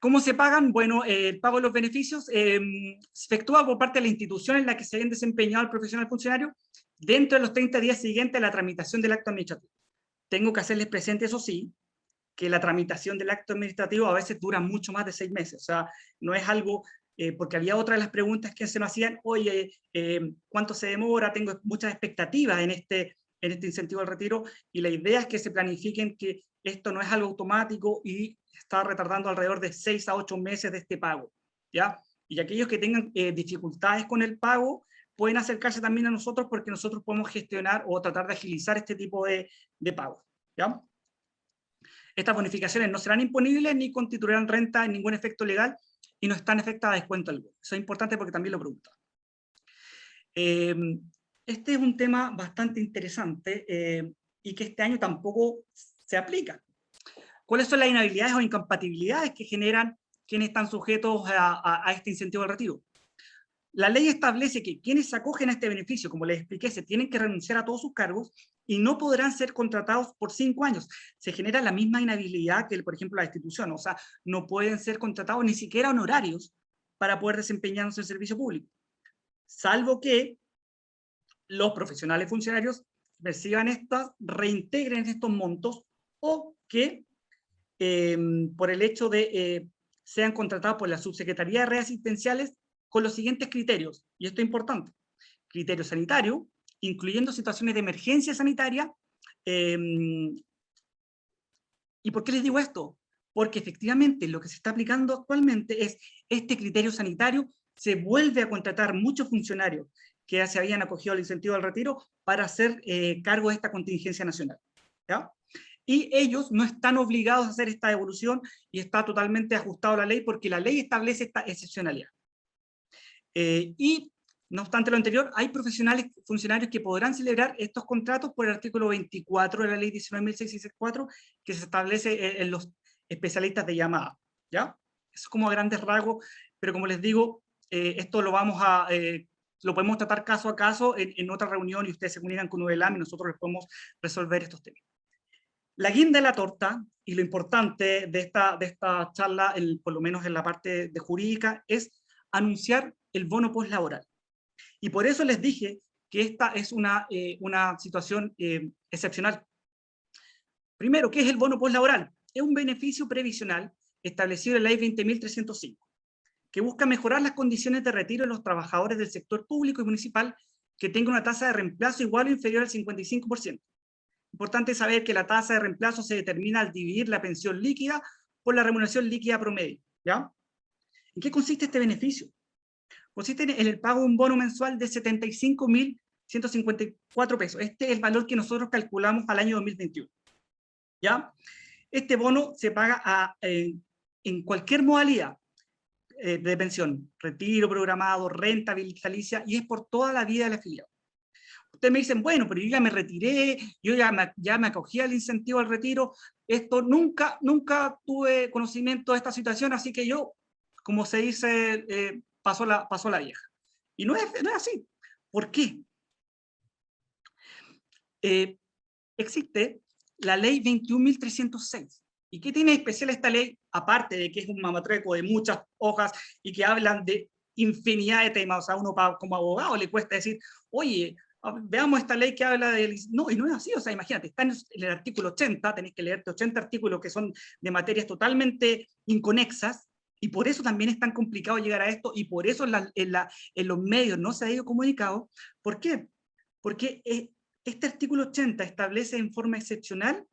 S4: ¿Cómo se pagan? Bueno, el pago de los beneficios se efectúa por parte de la institución en la que se hayan desempeñado el profesional funcionario dentro de los 30 días siguientes a la tramitación del acto administrativo. Tengo que hacerles presente, eso sí, que la tramitación del acto administrativo a veces dura mucho más de 6 meses. O sea, no es algo, porque había otra de las preguntas que se nos hacían, oye, ¿cuánto se demora? Tengo muchas expectativas en este incentivo al retiro, y la idea es que se planifiquen que esto no es algo automático y está retardando alrededor de 6 a 8 meses de este pago, ¿ya? Y aquellos que tengan dificultades con el pago, pueden acercarse también a nosotros porque nosotros podemos gestionar o tratar de agilizar este tipo de pagos, ¿ya? Estas bonificaciones no serán imponibles ni constituirán renta en ningún efecto legal y no están afectadas a descuento alguno. Eso es importante porque también lo preguntan. Este es un tema bastante interesante y que este año tampoco se aplica. ¿Cuáles son las inhabilidades o incompatibilidades que generan quienes están sujetos a este incentivo al retiro? La ley establece que quienes se acogen a este beneficio, como les expliqué, se tienen que renunciar a todos sus cargos y no podrán ser contratados por 5 años. Se genera la misma inhabilidad que, por ejemplo, la institución, o sea, no pueden ser contratados ni siquiera honorarios para poder desempeñarse en el servicio público, salvo que los profesionales funcionarios reciban estas, reintegren estos montos o que por el hecho de sean contratados por la Subsecretaría de Redes Asistenciales con los siguientes criterios, y esto es importante: criterio sanitario, incluyendo situaciones de emergencia sanitaria. ¿Y por qué les digo esto? Porque efectivamente lo que se está aplicando actualmente es este criterio sanitario. Se vuelve a contratar muchos funcionarios que ya se habían acogido al incentivo al retiro para hacer cargo de esta contingencia nacional, ¿ya? Y ellos no están obligados a hacer esta devolución y está totalmente ajustado a la ley porque la ley establece esta excepcionalidad. Y no obstante lo anterior, hay funcionarios que podrán celebrar estos contratos por el artículo 24 de la ley 19.664, que se establece en los especialistas de llamada, ¿ya? Eso es como a grandes rasgos, pero como les digo, esto lo podemos tratar caso a caso en otra reunión y ustedes se comunican con UDELAM y nosotros les podemos resolver estos temas. La guinda de la torta, y lo importante de esta charla, por lo menos en la parte de jurídica, es anunciar el bono postlaboral. Y por eso les dije que esta es una situación excepcional. Primero, ¿qué es el bono postlaboral? Es un beneficio previsional establecido en la ley 20.305, que busca mejorar las condiciones de retiro de los trabajadores del sector público y municipal que tengan una tasa de reemplazo igual o inferior al 55%. Importante saber que la tasa de reemplazo se determina al dividir la pensión líquida por la remuneración líquida promedio, ¿ya? ¿En qué consiste este beneficio? Consiste en el pago de un bono mensual de 75.154 pesos. Este es el valor que nosotros calculamos al año 2021, ¿ya? Este bono se paga en cualquier modalidad de pensión, retiro programado, renta vitalicia, y es por toda la vida del afiliado. Ustedes me dicen, bueno, pero yo ya me retiré, yo ya me acogí al incentivo al retiro, nunca tuve conocimiento de esta situación, así que yo, como se dice, pasó la vieja. Y no es así. ¿Por qué? Existe la ley 21.306. ¿Y qué tiene de especial esta ley? Aparte de que es un mamatreco de muchas hojas y que hablan de infinidad de temas, o sea, uno como abogado le cuesta decir, oye, veamos esta ley que habla del... No, y no es así, o sea, imagínate, está en el artículo 80, tenéis que leerte 80 artículos que son de materias totalmente inconexas, y por eso también es tan complicado llegar a esto, y por eso en los medios no se ha ido comunicado. ¿Por qué? Porque este artículo 80 establece en forma excepcional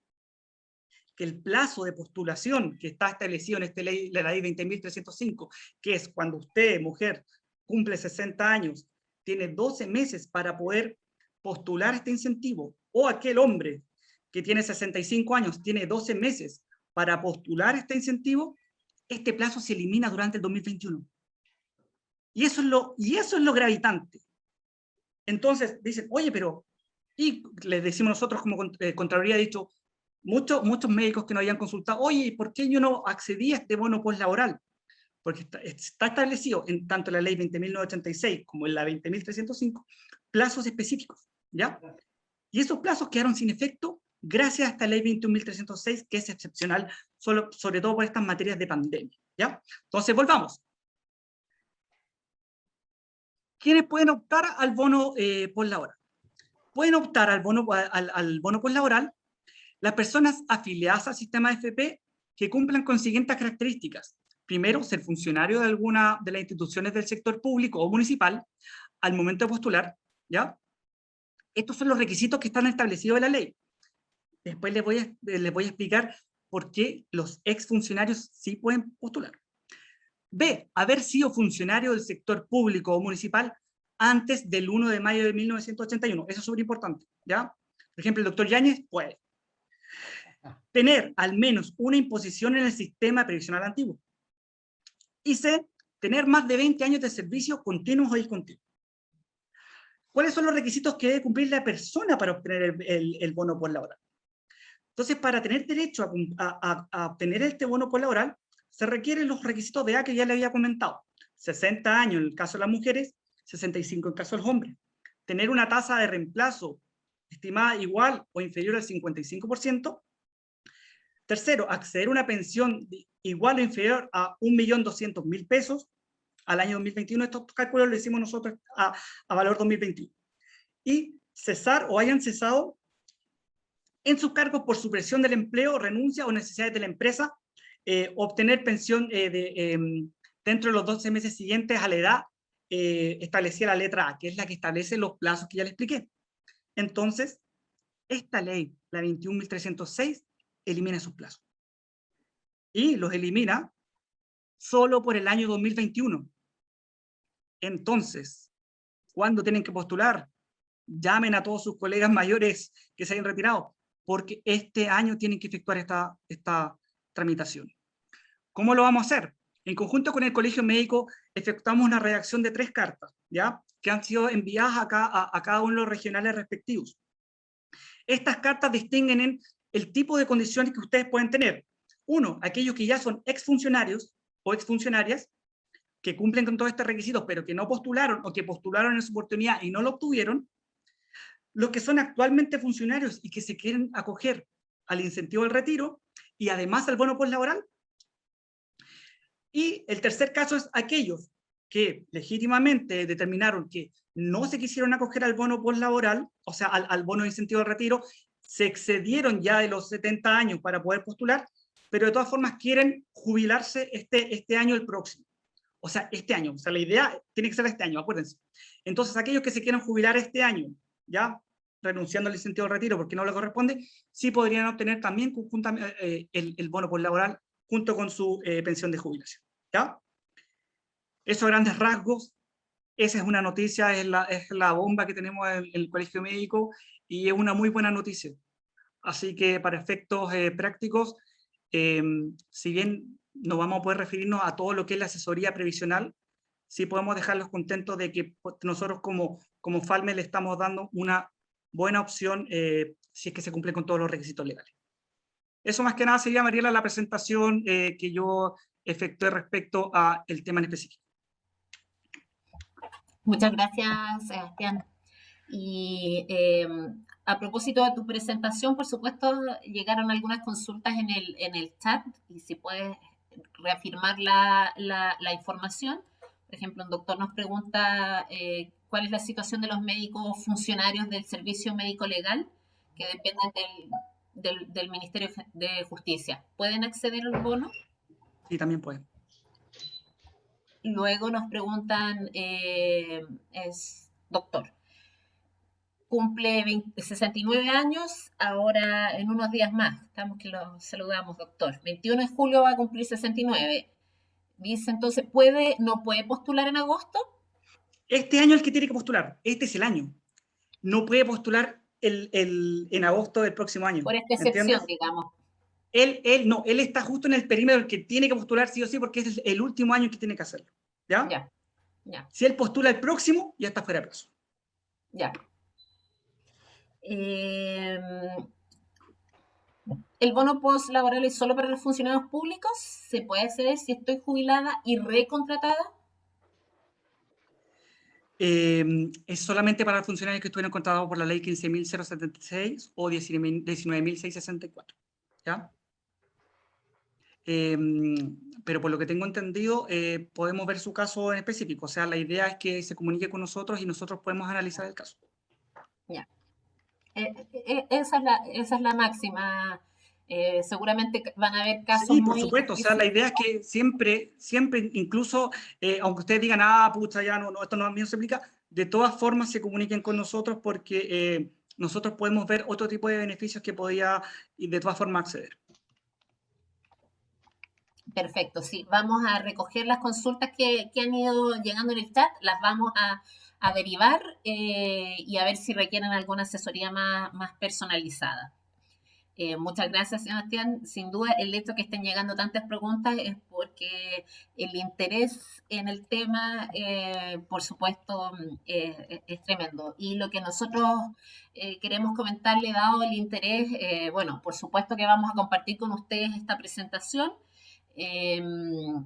S4: que el plazo de postulación que está establecido en la ley 20.305, que es cuando usted, mujer, cumple 60 años, tiene 12 meses para poder postular este incentivo, o aquel hombre que tiene 65 años tiene 12 meses para postular este incentivo, este plazo se elimina durante el 2021. Y eso es lo gravitante. Entonces dicen, oye, pero, y les decimos nosotros como Contraloría, ha dicho, muchos médicos que nos habían consultado, oye, ¿por qué yo no accedí a este bono postlaboral? Porque está establecido en tanto la ley 20.986 como en la 20.305 plazos específicos, ¿ya? Y esos plazos quedaron sin efecto gracias a esta ley 21.306, que es excepcional, sobre todo por estas materias de pandemia, ¿ya? Entonces, volvamos. ¿Quiénes pueden optar al bono postlaboral? Pueden optar al bono postlaboral las personas afiliadas al sistema de FP que cumplan con siguientes características. Primero, ser funcionario de alguna de las instituciones del sector público o municipal al momento de postular, ¿ya? Estos son los requisitos que están establecidos en la ley. Después les voy a explicar por qué los exfuncionarios sí pueden postular. B, haber sido funcionario del sector público o municipal antes del 1 de mayo de 1981. Eso es súper importante, ¿ya? Por ejemplo, el doctor Yáñez puede. Tener al menos una imposición en el sistema previsional antiguo. Y C, tener más de 20 años de servicio continuos o discontinuos. ¿Cuáles son los requisitos que debe cumplir la persona para obtener el bono postlaboral? Entonces, para tener derecho a obtener este bono postlaboral, se requieren los requisitos de A que ya le había comentado. 60 años en el caso de las mujeres, 65 en el caso de los hombres. Tener una tasa de reemplazo estimada igual o inferior al 55%. Tercero, acceder a una pensión igual o inferior a 1.200.000 pesos al año 2021. Estos cálculos los hicimos nosotros a valor 2021. Y cesar o hayan cesado en sus cargos por supresión del empleo, renuncia o necesidades de la empresa, obtener pensión dentro de los 12 meses siguientes a la edad establecida la letra A, que es la que establece los plazos que ya les expliqué. Entonces, esta ley, la 21.306, elimina esos plazos. Y los elimina solo por el año 2021. Entonces, ¿cuándo tienen que postular? Llamen a todos sus colegas mayores que se hayan retirado, porque este año tienen que efectuar esta tramitación. ¿Cómo lo vamos a hacer? En conjunto con el Colegio Médico, efectuamos una redacción de 3 cartas, ¿ya? Que han sido enviadas a cada uno de los regionales respectivos. Estas cartas distinguen en el tipo de condiciones que ustedes pueden tener. Uno, aquellos que ya son exfuncionarios o exfuncionarias, que cumplen con todos estos requisitos, pero que no postularon o que postularon en su oportunidad y no lo obtuvieron. Los que son actualmente funcionarios y que se quieren acoger al incentivo del retiro y además al bono postlaboral. Y el tercer caso es aquellos que legítimamente determinaron que no se quisieron acoger al bono postlaboral, o sea, al bono de incentivo del retiro, se excedieron ya de los 70 años para poder postular, pero de todas formas quieren jubilarse este año, el próximo. O sea, este año. O sea, la idea tiene que ser este año, acuérdense. Entonces, aquellos que se quieran jubilar este año, ya renunciando al incentivo del retiro porque no le corresponde, sí podrían obtener también conjuntamente el bono postlaboral junto con su pensión de jubilación. ¿Ya? Esos grandes rasgos, esa es una noticia, es la bomba que tenemos en el Colegio Médico y es una muy buena noticia. Así que para efectos prácticos, si bien no vamos a poder referirnos a todo lo que es la asesoría previsional, sí podemos dejarlos contentos de que nosotros como FALME le estamos dando una buena opción si es que se cumple con todos los requisitos legales. Eso más que nada sería, Mariela, la presentación que yo efectué respecto al tema en específico.
S1: Muchas gracias, Sebastián. Y a propósito de tu presentación, por supuesto, llegaron algunas consultas en el chat y si puedes reafirmar la información. Por ejemplo, un doctor nos pregunta cuál es la situación de los médicos funcionarios del Servicio Médico Legal que dependen del Ministerio de Justicia. ¿Pueden acceder al bono?
S4: Sí, también pueden.
S1: Luego nos preguntan, doctor, cumple 69 años, ahora en unos días más, estamos que lo saludamos, doctor. 21 de julio va a cumplir 69. Dice, entonces, ¿no puede postular en agosto?
S4: Este año es el que tiene que postular, este es el año. No puede postular en agosto del próximo año.
S1: Por esta excepción, digamos.
S4: Él está justo en el perímetro que tiene que postular sí o sí porque es el último año que tiene que hacerlo. ¿Ya?
S1: Ya.
S4: Si él postula el próximo, ya está fuera de plazo.
S1: Ya. ¿El bono postlaboral es solo para los funcionarios públicos? ¿Se puede hacer si estoy jubilada y recontratada?
S4: Es solamente para los funcionarios que estuvieron contratados por la ley 15.076 o 19.664. ¿Ya? Pero por lo que tengo entendido, podemos ver su caso en específico. O sea, la idea es que se comunique con nosotros y nosotros podemos analizar el caso.
S1: Ya. Esa es la máxima. Seguramente van a haber casos
S4: sí, por
S1: muy
S4: supuesto. O sea, la idea es que siempre, incluso, aunque ustedes digan, pucha, ya no, esto no, a mí no se aplica, de todas formas se comuniquen con nosotros porque nosotros podemos ver otro tipo de beneficios que podía de todas formas acceder.
S1: Perfecto, sí. Vamos a recoger las consultas que han ido llegando en el chat, las vamos a derivar y a ver si requieren alguna asesoría más personalizada. Muchas gracias, Sebastián. Sin duda, el hecho que estén llegando tantas preguntas es porque el interés en el tema, por supuesto, es tremendo. Y lo que nosotros queremos comentarle, dado el interés, bueno, por supuesto que vamos a compartir con ustedes esta presentación.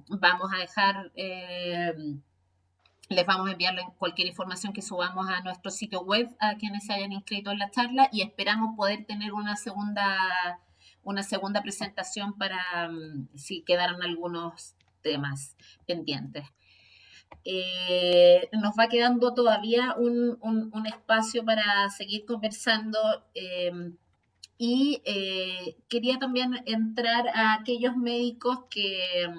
S1: Vamos a dejar... les vamos a enviar cualquier información que subamos a nuestro sitio web a quienes se hayan inscrito en la charla y esperamos poder tener una segunda presentación para si quedaron algunos temas pendientes. Nos va quedando todavía un espacio para seguir conversando y quería también entrar a aquellos médicos que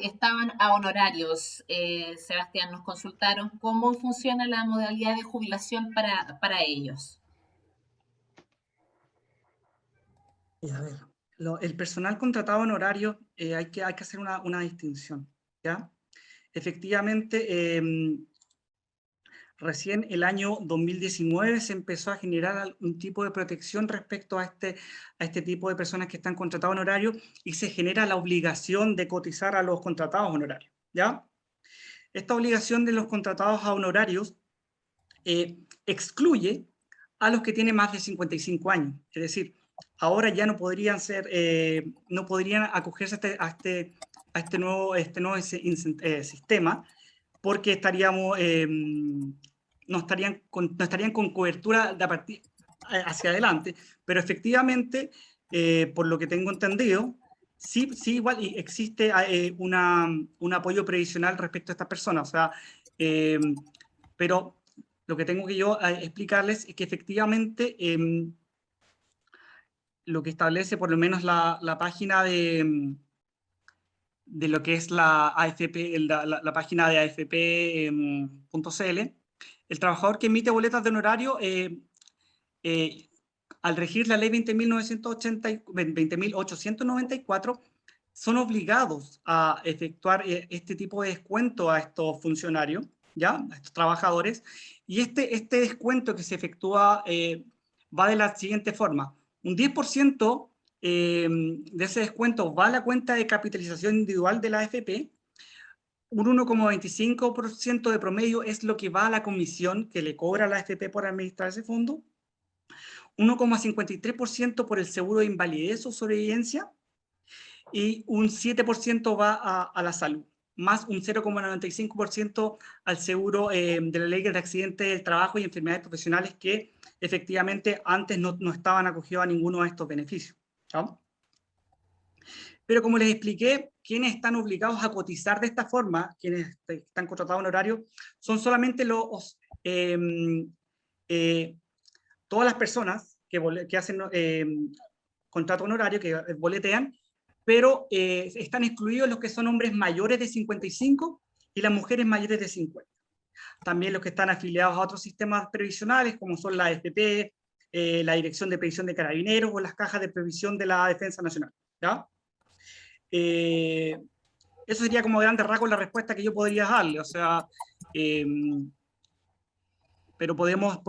S1: estaban a honorarios. Sebastián, nos consultaron cómo funciona la modalidad de jubilación para ellos.
S4: A ver, el personal contratado en horario hay que hacer una distinción, ¿ya? Efectivamente, recién el año 2019 se empezó a generar un tipo de protección respecto a este tipo de personas que están contratados en horario y se genera la obligación de cotizar a los contratados en horario, ¿ya? Esta obligación de los contratados a honorarios excluye a los que tienen más de 55 años, es decir, ahora ya no podrían no podrían acogerse a este nuevo sistema porque no estarían con cobertura hacia adelante, pero efectivamente, por lo que tengo entendido, sí igual existe un apoyo previsional respecto a estas personas, o sea, pero lo que tengo que yo explicarles es que efectivamente lo que establece por lo menos la página de lo que es la AFP, la página de afp.cl, el trabajador que emite boletas de honorario, al regir la ley 20.894, son obligados a efectuar este tipo de descuento a estos funcionarios, ¿ya? A estos trabajadores, y este descuento que se efectúa va de la siguiente forma. Un 10% de ese descuento va a la cuenta de capitalización individual de la AFP, un 1,25% de promedio es lo que va a la comisión que le cobra la AFP por administrar ese fondo, 1,53% por el seguro de invalidez o sobrevivencia y un 7% va a la salud, más un 0,95% al seguro de la ley de accidentes del trabajo y enfermedades profesionales que efectivamente antes no estaban acogidos a ninguno de estos beneficios, ¿no? Pero como les expliqué, quienes están obligados a cotizar de esta forma, quienes están contratados en horario, son solamente todas las personas que hacen contrato honorario, que boletean, pero están excluidos los que son hombres mayores de 55 y las mujeres mayores de 50. También los que están afiliados a otros sistemas previsionales, como son la AFP, la Dirección de Previsión de Carabineros o las cajas de previsión de la Defensa Nacional, ¿ya? Eso sería como grandes rasgos la respuesta que yo podría darle, o sea, pero podemos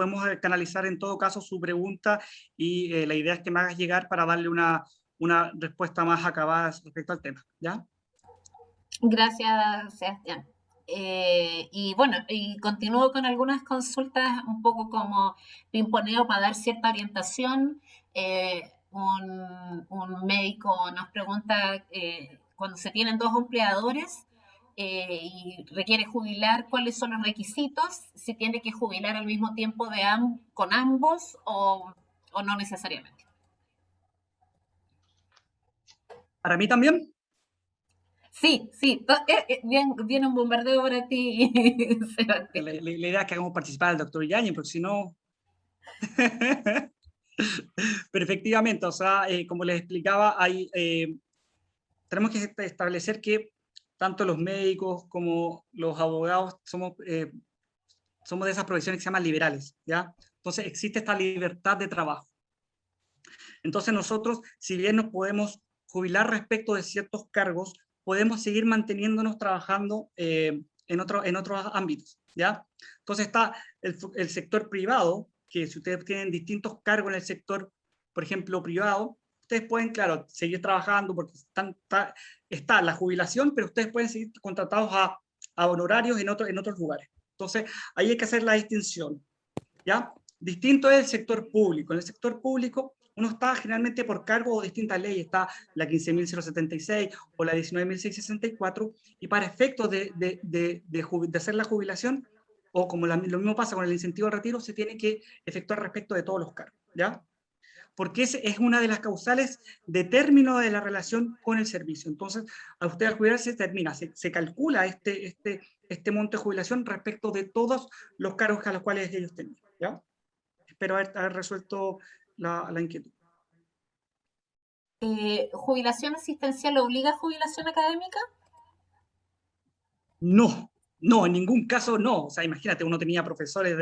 S4: canalizar en todo caso su pregunta y la idea es que me hagas llegar para darle una respuesta más acabada respecto al tema, ¿ya?
S1: Gracias, Sebastián. Y bueno, y continúo con algunas consultas un poco como pimponeo para dar cierta orientación. Un médico nos pregunta cuando se tienen dos empleadores y requiere jubilar, ¿cuáles son los requisitos? Si tiene que jubilar al mismo tiempo con ambos o no necesariamente.
S4: Para mí también.
S1: Sí, viene un bombardeo para ti, Sebastián.
S4: La idea es que hagamos participar al doctor Yáñez, porque si no... Pero efectivamente, o sea, como les explicaba, tenemos que establecer que tanto los médicos como los abogados somos de esas profesiones que se llaman liberales, ¿ya? Entonces existe esta libertad de trabajo. Entonces nosotros, si bien nos podemos jubilar respecto de ciertos cargos, podemos seguir manteniéndonos trabajando en otros ámbitos, ¿ya? Entonces está el sector privado, que si ustedes tienen distintos cargos en el sector, por ejemplo, privado, ustedes pueden, claro, seguir trabajando porque está la jubilación, pero ustedes pueden seguir contratados a honorarios en otros lugares. Entonces, ahí hay que hacer la distinción, ¿ya? Distinto es el sector público. En el sector público uno está generalmente por cargo o distintas leyes, está la 15.076 o la 19.664, y para efectos de hacer la jubilación, o como lo mismo pasa con el incentivo al retiro, se tiene que efectuar respecto de todos los cargos, ¿ya? Porque esa es una de las causales de término de la relación con el servicio. Entonces, a usted al jubilarse se calcula este monto de jubilación respecto de todos los cargos a los cuales ellos tenían, ¿ya? Espero haber resuelto la inquietud.
S1: ¿Jubilación asistencial obliga a jubilación académica?
S4: No, en ningún caso no. O sea, imagínate, uno tenía profesores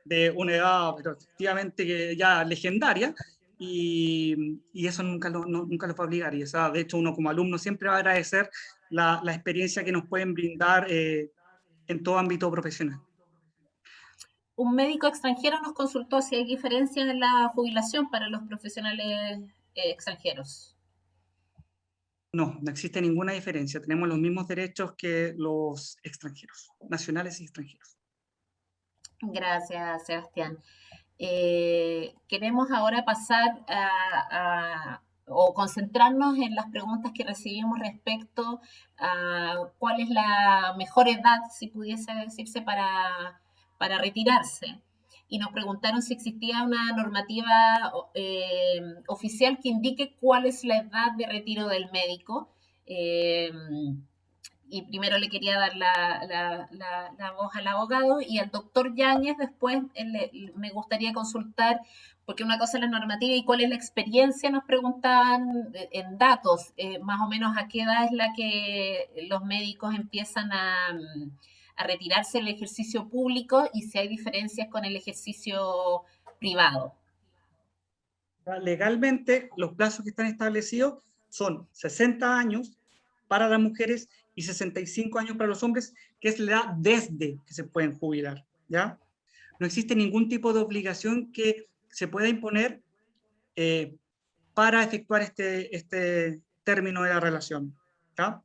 S4: de una edad, pero efectivamente que ya legendaria, y eso nunca los va a obligar. Y esa, de hecho, uno como alumno siempre va a agradecer la experiencia que nos pueden brindar en todo ámbito profesional.
S1: Un médico extranjero nos consultó si hay diferencias en la jubilación para los profesionales extranjeros.
S4: No existe ninguna diferencia. Tenemos los mismos derechos que los extranjeros, nacionales y extranjeros.
S1: Gracias, Sebastián. Queremos ahora pasar o concentrarnos en las preguntas que recibimos respecto a cuál es la mejor edad, si pudiese decirse, para retirarse. Y nos preguntaron si existía una normativa oficial que indique cuál es la edad de retiro del médico. Y primero le quería dar la voz al abogado y al doctor Yáñez después me gustaría consultar, porque una cosa es la normativa y cuál es la experiencia, nos preguntaban en datos, más o menos a qué edad es la que los médicos empiezan a retirarse del ejercicio público y si hay diferencias con el ejercicio privado.
S4: Legalmente, los plazos que están establecidos son 60 años para las mujeres y 65 años para los hombres, que es la edad desde que se pueden jubilar, ¿ya? No existe ningún tipo de obligación que se pueda imponer para efectuar este término de la relación, ¿ya?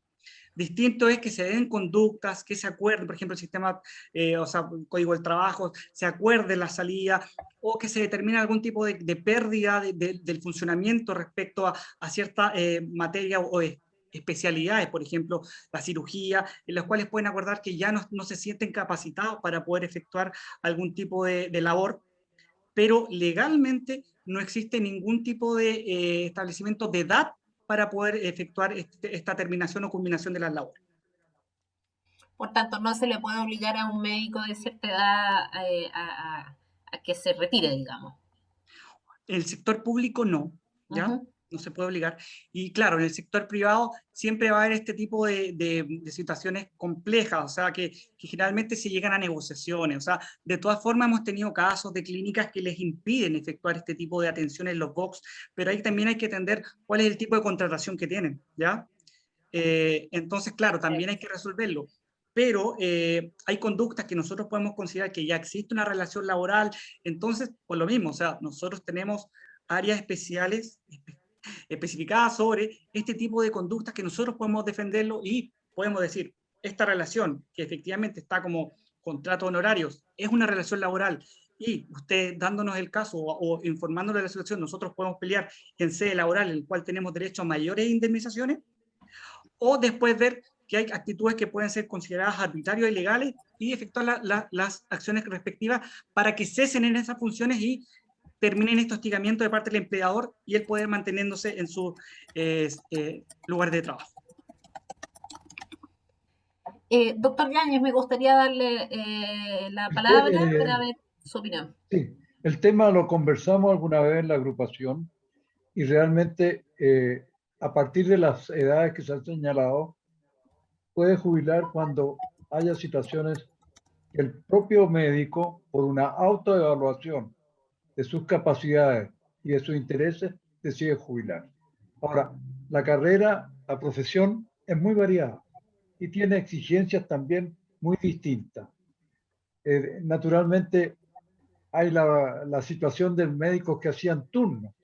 S4: Distinto es que se den conductas, que se acuerden, por ejemplo, el sistema, o sea, el código del trabajo, se acuerde la salida, o que se determine algún tipo de pérdida del funcionamiento respecto a cierta materia o especialidades, por ejemplo, la cirugía, en las cuales pueden acordar que ya no se sienten capacitados para poder efectuar algún tipo de labor, pero legalmente no existe ningún tipo de establecimiento de edad para poder efectuar esta terminación o culminación de las labores.
S1: Por tanto, no se le puede obligar a un médico de cierta edad a que se retire, digamos.
S4: El sector público no, ¿ya? no se puede obligar. Y claro, en el sector privado siempre va a haber este tipo de situaciones complejas, o sea, que generalmente se llegan a negociaciones. O sea, de todas formas hemos tenido casos de clínicas que les impiden efectuar este tipo de atención en los box, pero ahí también hay que entender cuál es el tipo de contratación que tienen, ¿ya? Entonces, claro, también hay que resolverlo. Pero hay conductas que nosotros podemos considerar que ya existe una relación laboral, entonces, por lo mismo, o sea, nosotros tenemos áreas especiales especificadas sobre este tipo de conductas que nosotros podemos defenderlo y podemos decir, esta relación que efectivamente está como contrato de honorarios es una relación laboral y usted dándonos el caso o informándonos de la situación, nosotros podemos pelear en sede laboral en el cual tenemos derecho a mayores indemnizaciones, o después ver que hay actitudes que pueden ser consideradas arbitrarias y ilegales y efectuar las acciones respectivas para que cesen en esas funciones y terminen este hostigamiento de parte del empleador y él poder manteniéndose en su lugar de trabajo.
S1: Doctor Yáñez, me gustaría darle la palabra para ver su opinión.
S3: Sí, el tema lo conversamos alguna vez en la agrupación y realmente a partir de las edades que se han señalado, puede jubilar cuando haya situaciones que el propio médico, por una autoevaluación de sus capacidades y de sus intereses, decide jubilar. Ahora, la carrera, la profesión es muy variada y tiene exigencias también muy distintas. Naturalmente, hay la situación de médicos que hacían turnos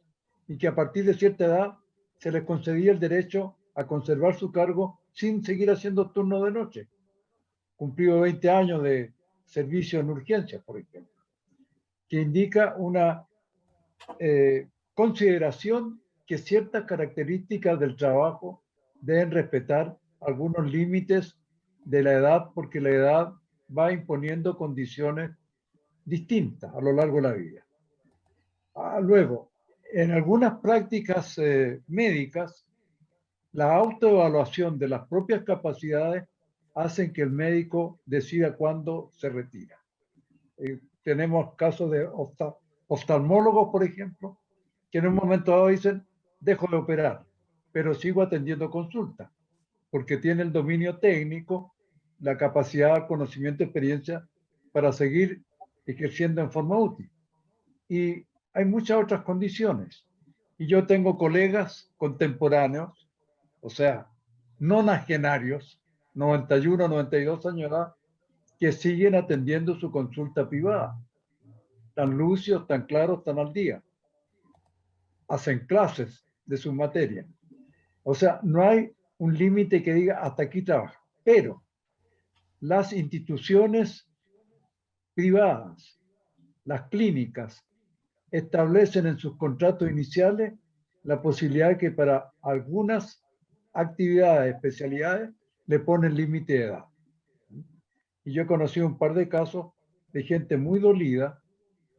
S3: y que a partir de cierta edad se les concedía el derecho a conservar su cargo sin seguir haciendo turno de noche. Cumplido 20 años de servicio en urgencias, por ejemplo, que indica una consideración que ciertas características del trabajo deben respetar algunos límites de la edad, porque la edad va imponiendo condiciones distintas a lo largo de la vida. Luego, en algunas prácticas médicas, la autoevaluación de las propias capacidades hacen que el médico decida cuándo se retira. Tenemos casos de oftalmólogos, por ejemplo, que en un momento dado dicen, dejo de operar, pero sigo atendiendo consultas, porque tiene el dominio técnico, la capacidad, conocimiento, experiencia para seguir ejerciendo en forma útil. Y hay muchas otras condiciones. Y yo tengo colegas contemporáneos, o sea, nonagenarios, 91, 92 años de edad, que siguen atendiendo su consulta privada. Tan lucios, tan claros, tan al día. Hacen clases de su materia. O sea, no hay un límite que diga hasta aquí trabaja. Pero las instituciones privadas, las clínicas, establecen en sus contratos iniciales la posibilidad de que para algunas actividades, especialidades, le ponen límite de edad. Y yo he conocido un par de casos de gente muy dolida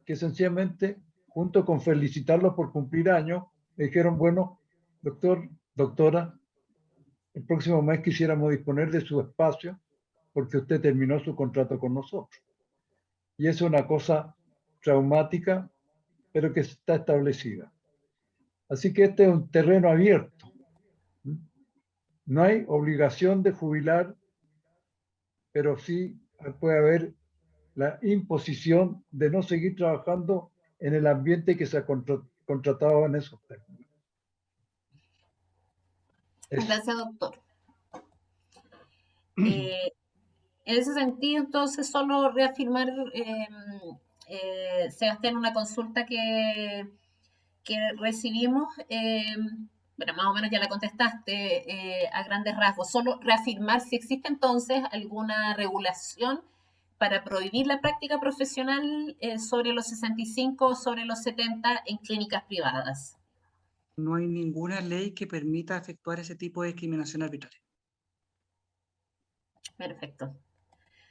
S3: que sencillamente, junto con felicitarlos por cumplir años, le dijeron, bueno, doctor, doctora, el próximo mes quisiéramos disponer de su espacio porque usted terminó su contrato con nosotros. Y es una cosa traumática, pero que está establecida. Así que este es un terreno abierto. No hay obligación de jubilar, pero sí puede haber la imposición de no seguir trabajando en el ambiente que se ha contratado en esos términos.
S1: Gracias, doctor. En ese sentido, entonces, solo reafirmar, Sebastián, una consulta que recibimos, bueno, más o menos ya la contestaste a grandes rasgos, solo reafirmar si existe entonces alguna regulación para prohibir la práctica profesional sobre los 65 o sobre los 70 en clínicas privadas.
S4: No hay ninguna ley que permita efectuar ese tipo de discriminación arbitraria.
S1: Perfecto.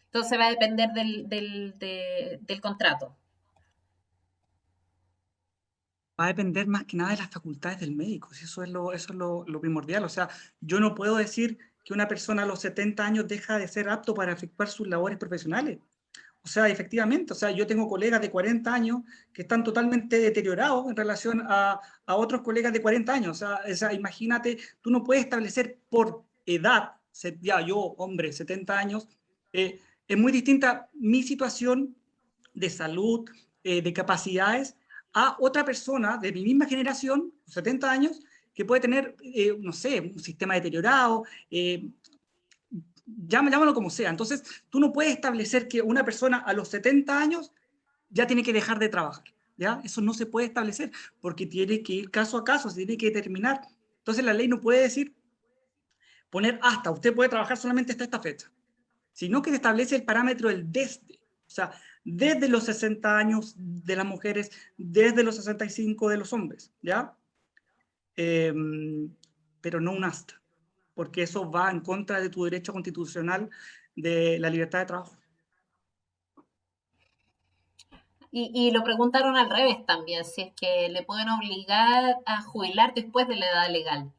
S1: Entonces va a depender del contrato.
S4: Va a depender más que nada de las facultades del médico, eso es lo primordial. O sea, yo no puedo decir que una persona a los 70 años deja de ser apto para efectuar sus labores profesionales. O sea, efectivamente, o sea, yo tengo colegas de 40 años que están totalmente deteriorados en relación a otros colegas de 40 años. O sea, imagínate, tú no puedes establecer por edad, ya yo, hombre, 70 años, es muy distinta mi situación de salud, de capacidades, a otra persona de mi misma generación, 70 años, que puede tener, no sé, un sistema deteriorado, llámalo como sea. Entonces, tú no puedes establecer que una persona a los 70 años ya tiene que dejar de trabajar, ¿ya? Eso no se puede establecer porque tiene que ir caso a caso, se tiene que determinar. Entonces, la ley no puede decir, poner hasta, usted puede trabajar solamente hasta esta fecha, sino que se establece el parámetro del desde. O sea, desde los 60 años de las mujeres, desde los 65 de los hombres, ¿ya? Pero no un hasta, porque eso va en contra de tu derecho constitucional de la libertad de trabajo.
S1: Y lo preguntaron al revés también, si es que le pueden obligar a jubilar después de la edad legal.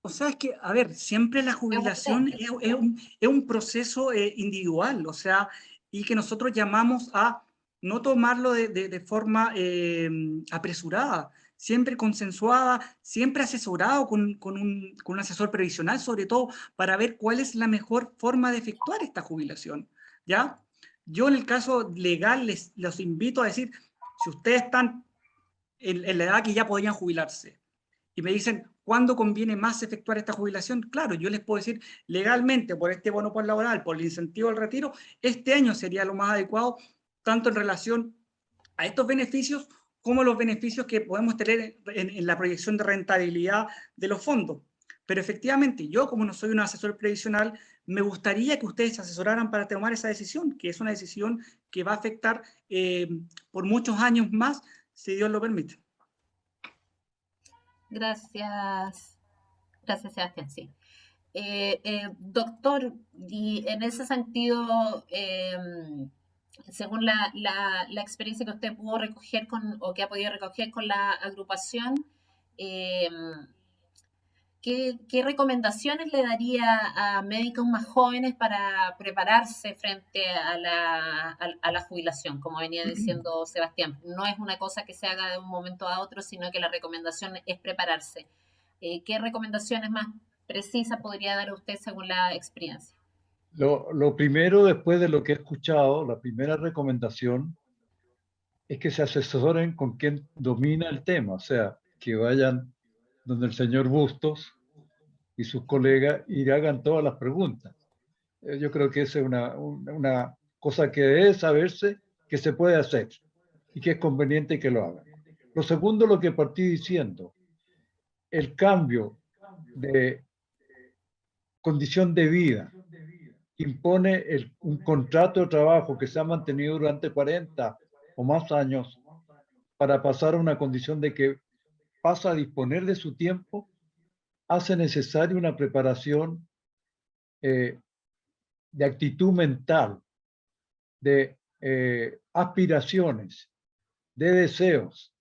S4: O sea, es que, a ver, siempre la
S1: Es un
S4: jubilación es un proceso individual, o sea, y que nosotros llamamos a no tomarlo de forma apresurada, siempre consensuada, siempre asesorado con un asesor previsional, sobre todo, para ver cuál es la mejor forma de efectuar esta jubilación, ¿ya? Yo en el caso legal los invito a decir, si ustedes están en la edad que ya podrían jubilarse, y me dicen, ¿cuándo conviene más efectuar esta jubilación? Claro, yo les puedo decir legalmente, por este bono por laboral, por el incentivo al retiro, este año sería lo más adecuado, tanto en relación a estos beneficios como los beneficios que podemos tener en la proyección de rentabilidad de los fondos. Pero efectivamente, yo como no soy un asesor previsional, me gustaría que ustedes se asesoraran para tomar esa decisión, que es una decisión que va a afectar por muchos años más, si Dios lo permite.
S1: Gracias, gracias Sebastián, sí. Doctor, y en ese sentido, según la experiencia que usted pudo recoger o que ha podido recoger con la agrupación, eh, ¿qué recomendaciones le daría a médicos más jóvenes para prepararse frente a la jubilación? Como venía diciendo Sebastián, no es una cosa que se haga de un momento a otro, sino que la recomendación es prepararse. ¿Qué recomendaciones más precisas podría dar usted según la experiencia?
S3: Lo primero, después de lo que he escuchado, la primera recomendación es que se asesoren con quien domina el tema, o sea, que vayan donde el señor Bustos y sus colegas y hagan todas las preguntas. Yo creo que esa es una cosa que debe saberse que se puede hacer y que es conveniente que lo hagan. Lo segundo, lo que partí diciendo, el cambio de condición de vida impone un contrato de trabajo que se ha mantenido durante 40 o más años para pasar a una condición de que pasa a disponer de su tiempo, hace necesaria una preparación de actitud mental, de aspiraciones, de deseos,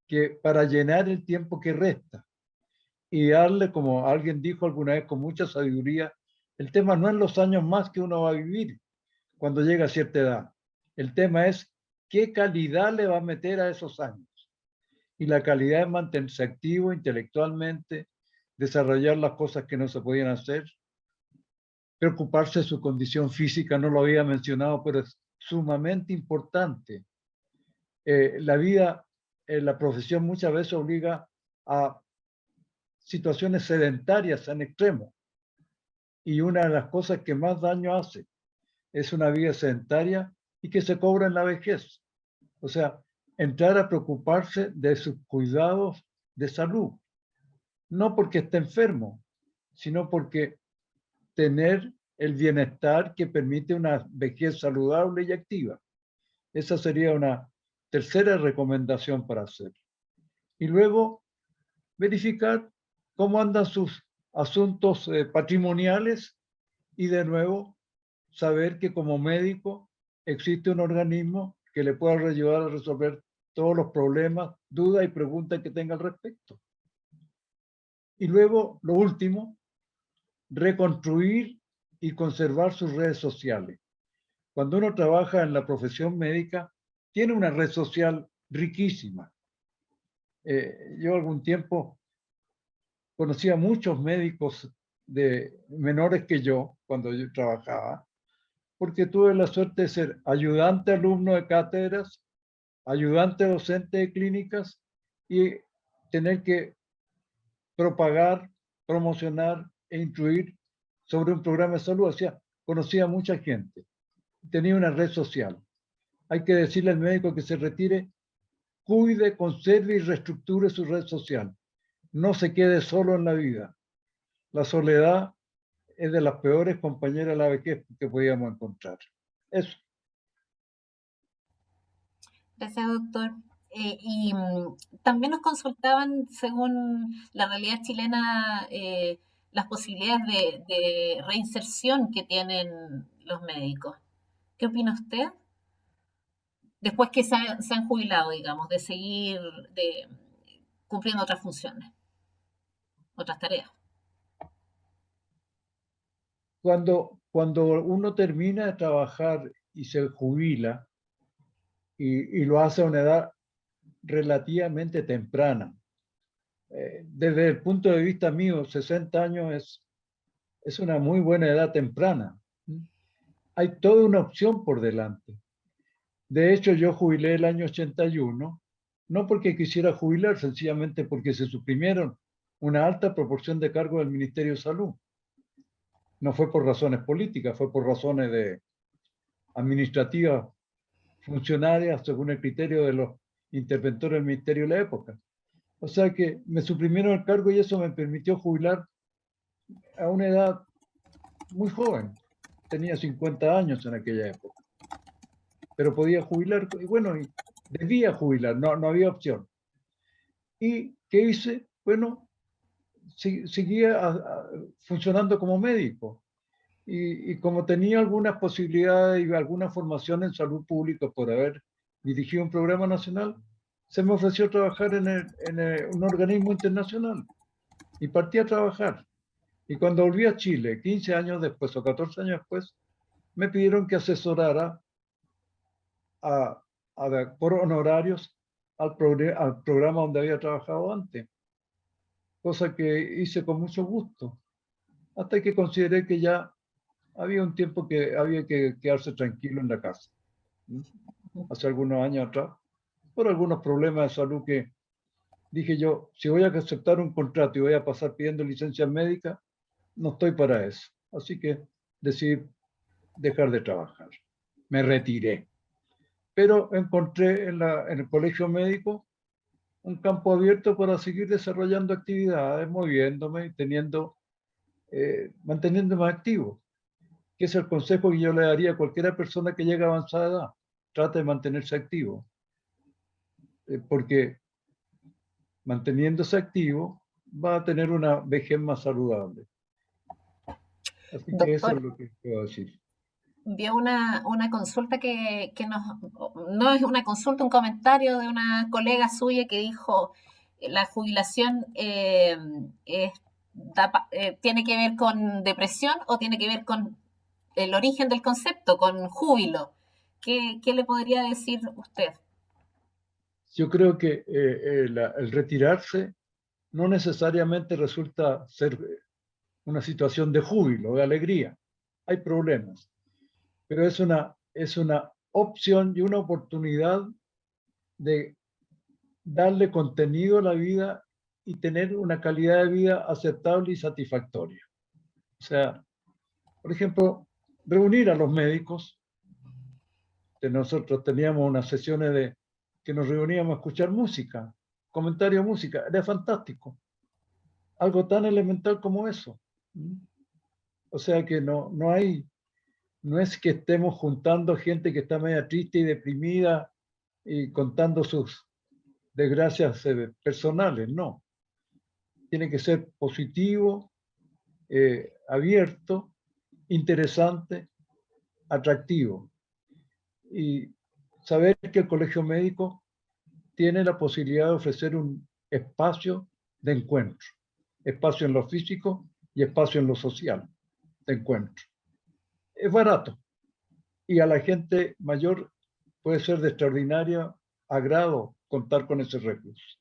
S3: que para llenar el tiempo que resta y darle, como alguien dijo alguna vez con mucha sabiduría, el tema no es los años más que uno va a vivir cuando llega a cierta edad. El tema es qué calidad le va a meter a esos años. Y la calidad es mantenerse activo intelectualmente, desarrollar las cosas que no se podían hacer, preocuparse de su condición física, no lo había mencionado, pero es sumamente importante. La vida, la profesión muchas veces obliga a situaciones sedentarias en extremo. Y una de las cosas que más daño hace es una vida sedentaria y que se cobra en la vejez. O sea, entrar a preocuparse de sus cuidados de salud. No porque esté enfermo, sino porque tener el bienestar que permite una vejez saludable y activa. Esa sería una tercera recomendación para hacer. Y luego verificar cómo andan sus asuntos patrimoniales y de nuevo saber que como médico existe un organismo que le pueda ayudar a resolver todos los problemas, dudas y preguntas que tenga al respecto. Y luego, lo último, reconstruir y conservar sus redes sociales. cuando uno trabaja en la profesión médica, tiene una red social riquísima. Yo algún tiempo conocí a muchos médicos menores que yo cuando yo trabajaba, porque tuve la suerte de ser ayudante alumno de cátedras, ayudante docente de clínicas y tener que propagar, promocionar e instruir sobre un programa de salud. O sea, conocía a mucha gente, tenía una red social. Hay que decirle al médico que se retire, cuide, conserve y reestructure su red social. No se quede solo en la vida. La soledad es de las peores compañeras de la vejez que podíamos encontrar. Eso.
S1: Gracias, doctor. También nos consultaban, según la realidad chilena, las posibilidades de reinserción que tienen los médicos. ¿Qué opina usted? Después que se han jubilado, digamos, de seguir cumpliendo otras funciones, otras tareas.
S3: Cuando uno termina de trabajar y se jubila y lo hace a una edad relativamente temprana, desde el punto de vista mío, 60 años es una muy buena edad temprana. Hay toda una opción por delante. De hecho, yo jubilé el año 81, no porque quisiera jubilar, sencillamente porque se suprimieron una alta proporción de cargos del Ministerio de Salud. No fue por razones políticas, fue por razones administrativas, funcionarias, según el criterio de los interventores del Ministerio de la época. O sea que me suprimieron el cargo y eso me permitió jubilar a una edad muy joven. Tenía 50 años en aquella época. Pero podía jubilar, y bueno, y debía jubilar, no había opción. ¿Y qué hice? Bueno, seguía funcionando como médico. Y como tenía algunas posibilidades y alguna formación en salud pública por haber dirigido un programa nacional, se me ofreció trabajar en un organismo internacional. Y partí a trabajar. Y cuando volví a Chile, 15 años después o 14 años después, me pidieron que asesorara por honorarios al programa donde había trabajado antes, cosa que hice con mucho gusto, hasta que consideré que ya había un tiempo que había que quedarse tranquilo en la casa. Hace algunos años atrás, por algunos problemas de salud que dije yo, si voy a aceptar un contrato y voy a pasar pidiendo licencia médica, no estoy para eso. Así que decidí dejar de trabajar. Me retiré. Pero encontré en el colegio médico un campo abierto para seguir desarrollando actividades, moviéndome y manteniéndome activo, que es el consejo que yo le daría a cualquier persona que llegue a avanzada edad. Trate de mantenerse activo, porque manteniéndose activo va a tener una vejez más saludable. Así que eso
S1: Doctor,
S3: es lo que puedo decir.
S1: vio una consulta no es una consulta, un comentario de una colega suya que dijo, la jubilación tiene que ver con depresión o tiene que ver con el origen del concepto, con júbilo. ¿Qué le podría decir usted?
S3: Yo creo que el retirarse no necesariamente resulta ser una situación de júbilo, de alegría. Hay problemas, pero es una opción y una oportunidad de darle contenido a la vida y tener una calidad de vida aceptable y satisfactoria. O sea, por ejemplo, reunir a los médicos. Nosotros teníamos unas sesiones que nos reuníamos a escuchar música, comentario de música. Era fantástico. Algo tan elemental como eso. O sea que no es que estemos juntando gente que está media triste y deprimida y contando sus desgracias personales, no. Tiene que ser positivo, abierto, interesante, atractivo. Y saber que el colegio médico tiene la posibilidad de ofrecer un espacio de encuentro, espacio en lo físico y espacio en lo social de encuentro. Es barato, y a la gente mayor puede ser de extraordinario agrado contar con ese recurso.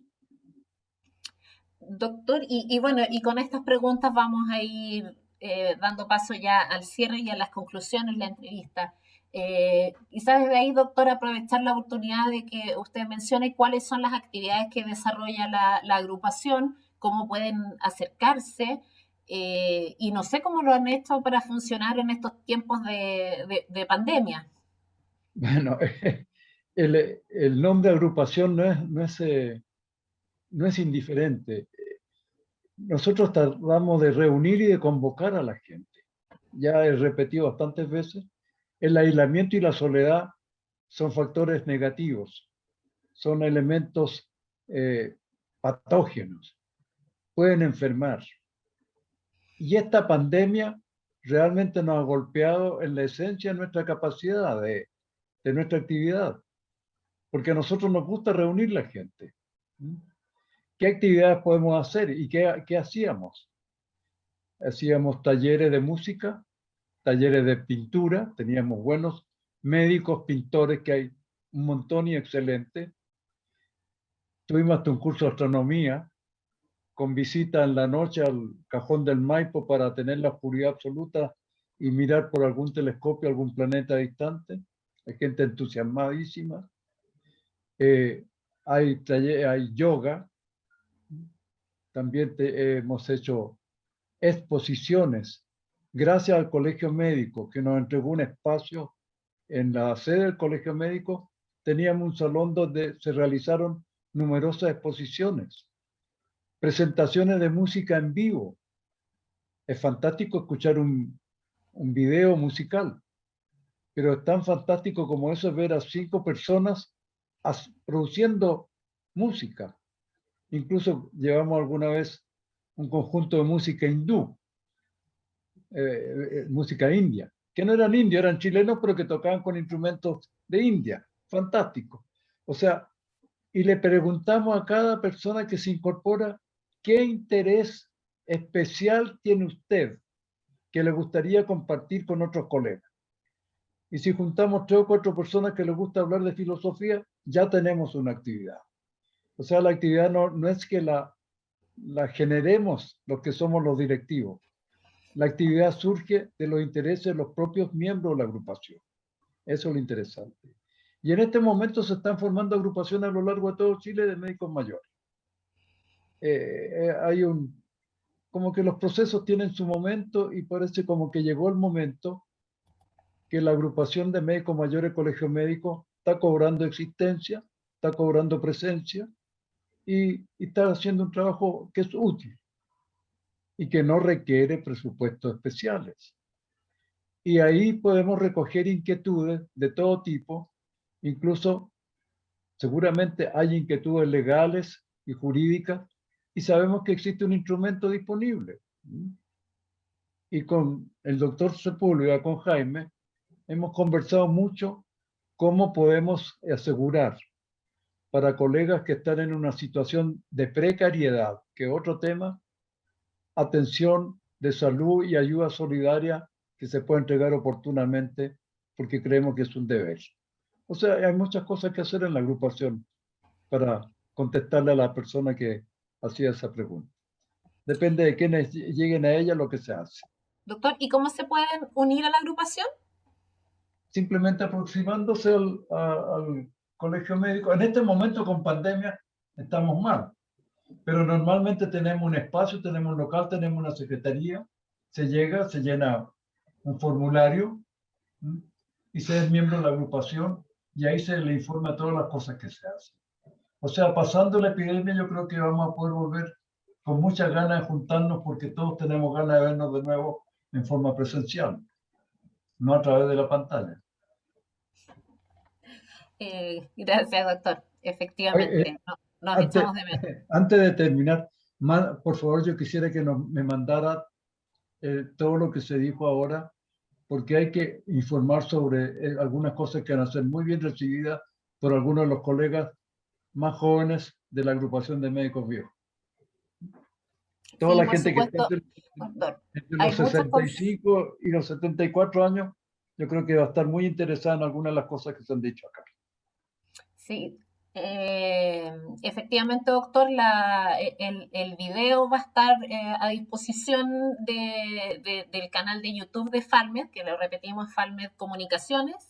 S1: Doctor, y bueno, y con estas preguntas vamos a ir dando paso ya al cierre y a las conclusiones de la entrevista. Quizás de ahí, doctor, aprovechar la oportunidad de que usted mencione cuáles son las actividades que desarrolla la agrupación, cómo pueden acercarse, y no sé cómo lo han hecho para funcionar en estos tiempos de pandemia.
S3: Bueno, el nombre de agrupación no es indiferente. Nosotros tratamos de reunir y de convocar a la gente. Ya he repetido bastantes veces, el aislamiento y la soledad son factores negativos, son elementos patógenos, pueden enfermar. Y esta pandemia realmente nos ha golpeado en la esencia de nuestra capacidad, de nuestra actividad, porque a nosotros nos gusta reunir la gente. ¿Qué actividades podemos hacer y qué hacíamos? Hacíamos talleres de música, talleres de pintura, teníamos buenos médicos, pintores, que hay un montón y excelente. Tuvimos hasta un curso de astronomía con visita en la noche al Cajón del Maipo para tener la oscuridad absoluta y mirar por algún telescopio algún planeta distante. Hay gente entusiasmadísima. Hay yoga. También hemos hecho exposiciones gracias al Colegio Médico, que nos entregó un espacio en la sede del Colegio Médico. Teníamos un salón donde se realizaron numerosas exposiciones, presentaciones de música en vivo. Es fantástico escuchar un video musical, pero es tan fantástico como eso es ver a 5 personas produciendo música. Incluso llevamos alguna vez un conjunto de música hindú, música india, que no eran indios, eran chilenos, pero que tocaban con instrumentos de India. Fantástico. O sea, y le preguntamos a cada persona que se incorpora, ¿qué interés especial tiene usted que le gustaría compartir con otros colegas? Y si juntamos 3 o 4 personas que les gusta hablar de filosofía, ya tenemos una actividad. O sea, la actividad no es que la generemos los que somos los directivos. La actividad surge de los intereses de los propios miembros de la agrupación. Eso es lo interesante. Y en este momento se están formando agrupaciones a lo largo de todo Chile de médicos mayores. Como que los procesos tienen su momento y parece como que llegó el momento que la agrupación de médicos mayores Colegio Médico está cobrando existencia, está cobrando presencia y está haciendo un trabajo que es útil y que no requiere presupuestos especiales. Y ahí podemos recoger inquietudes de todo tipo, incluso seguramente hay inquietudes legales y jurídicas, y sabemos que existe un instrumento disponible. Y con el doctor Sepúlveda, con Jaime, hemos conversado mucho cómo podemos asegurar para colegas que están en una situación de precariedad, que otro tema, atención de salud y ayuda solidaria que se puede entregar oportunamente porque creemos que es un deber. O sea, hay muchas cosas que hacer en la agrupación para contestarle a la persona que hacía esa pregunta. Depende de quiénes lleguen a ella lo que se hace.
S1: Doctor, ¿y cómo se pueden unir a la agrupación?
S3: Simplemente aproximándose al colegio médico. En este momento con pandemia estamos mal, pero normalmente tenemos un espacio, tenemos un local, tenemos una secretaría, se llega, se llena un formulario y se es miembro de la agrupación y ahí se le informa todas las cosas que se hacen. O sea, pasando la epidemia yo creo que vamos a poder volver con muchas ganas de juntarnos porque todos tenemos ganas de vernos de nuevo en forma presencial, no a través de la pantalla.
S1: Gracias, doctor. Efectivamente, nos echamos de menos.
S3: Antes de terminar, por favor, yo quisiera que me mandara todo lo que se dijo ahora, porque hay que informar sobre algunas cosas que van a ser muy bien recibidas por algunos de los colegas más jóvenes de la agrupación de médicos viejos. Toda
S1: Sí,
S3: la
S1: por
S3: gente que está
S1: supuesto, doctor.
S3: entre
S1: Hay
S3: los
S1: muchas
S3: 65 y los 74 años yo creo que va a estar muy interesada en algunas de las cosas que se han dicho acá.
S1: Sí, efectivamente, doctor, el video va a estar a disposición del canal de YouTube de Falmed, que lo repetimos, Falmed Comunicaciones.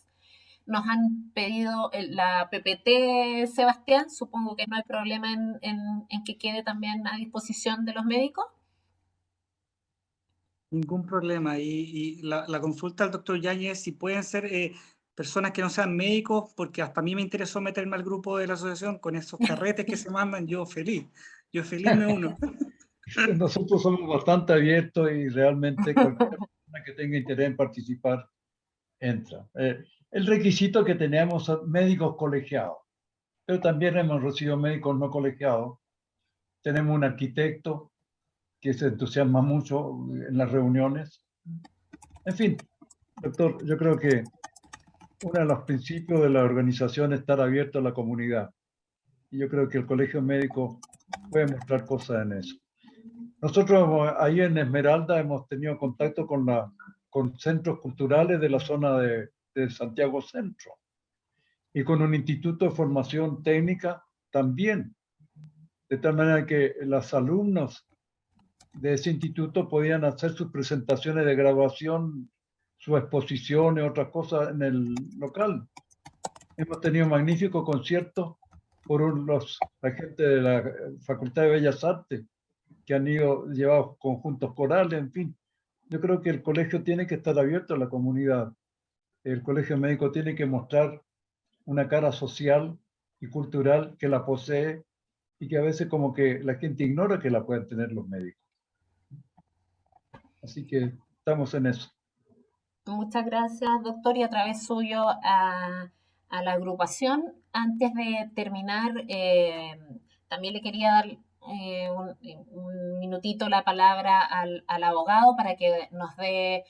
S1: Nos han pedido la PPT, Sebastián, supongo que no hay problema en que quede también a disposición de los médicos.
S4: Ningún problema. Y la consulta al doctor Yáñez, si pueden ser personas que no sean médicos, porque hasta a mí me interesó meterme al grupo de la asociación con esos carretes que se mandan, yo feliz me uno.
S3: Nosotros somos bastante abiertos y realmente cualquier persona que tenga interés en participar entra. El requisito que tenemos son médicos colegiados, pero también hemos recibido médicos no colegiados. Tenemos un arquitecto que se entusiasma mucho en las reuniones. En fin, doctor, yo creo que uno de los principios de la organización es estar abierto a la comunidad. Y yo creo que el Colegio Médico puede mostrar cosas en eso. Nosotros ahí en Esmeralda hemos tenido contacto con centros culturales de la zona de Santiago Centro y con un instituto de formación técnica también. De tal manera que los alumnos de ese instituto podían hacer sus presentaciones de graduación, sus exposiciones, otras cosas en el local. Hemos tenido magníficos conciertos por la gente de la Facultad de Bellas Artes que han llevado conjuntos corales, en fin. Yo creo que el colegio tiene que estar abierto a la comunidad. El colegio médico tiene que mostrar una cara social y cultural que la posee y que a veces como que la gente ignora que la pueden tener los médicos. Así que estamos en eso.
S1: Muchas gracias, doctor, y a través suyo a la agrupación. Antes de terminar, también le quería dar un minutito la palabra al abogado para que nos dé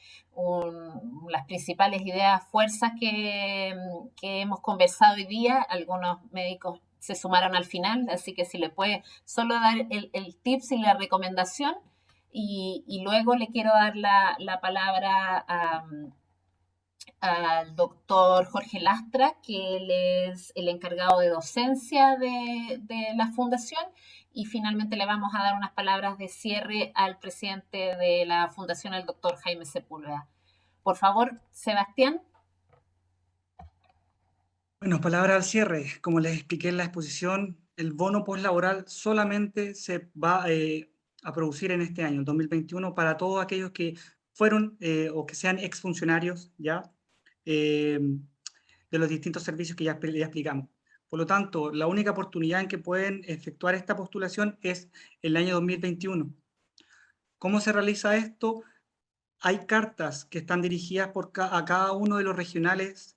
S1: las principales ideas, fuerzas que hemos conversado hoy día. Algunos médicos se sumaron al final, así que si le puede solo dar el tips y la recomendación. Y luego le quiero dar la palabra al doctor Jorge Lastra, que él es el encargado de docencia de la fundación, y finalmente le vamos a dar unas palabras de cierre al presidente de la fundación, el doctor Jaime Sepúlveda. Por favor, Sebastián.
S4: Bueno, palabra al cierre. Como les expliqué en la exposición, el bono postlaboral solamente se va a producir en este año, el 2021, para todos aquellos que fueron o que sean exfuncionarios ya de los distintos servicios que ya explicamos. Por lo tanto, la única oportunidad en que pueden efectuar esta postulación es el año 2021. ¿Cómo se realiza esto? Hay cartas que están dirigidas a cada uno de los regionales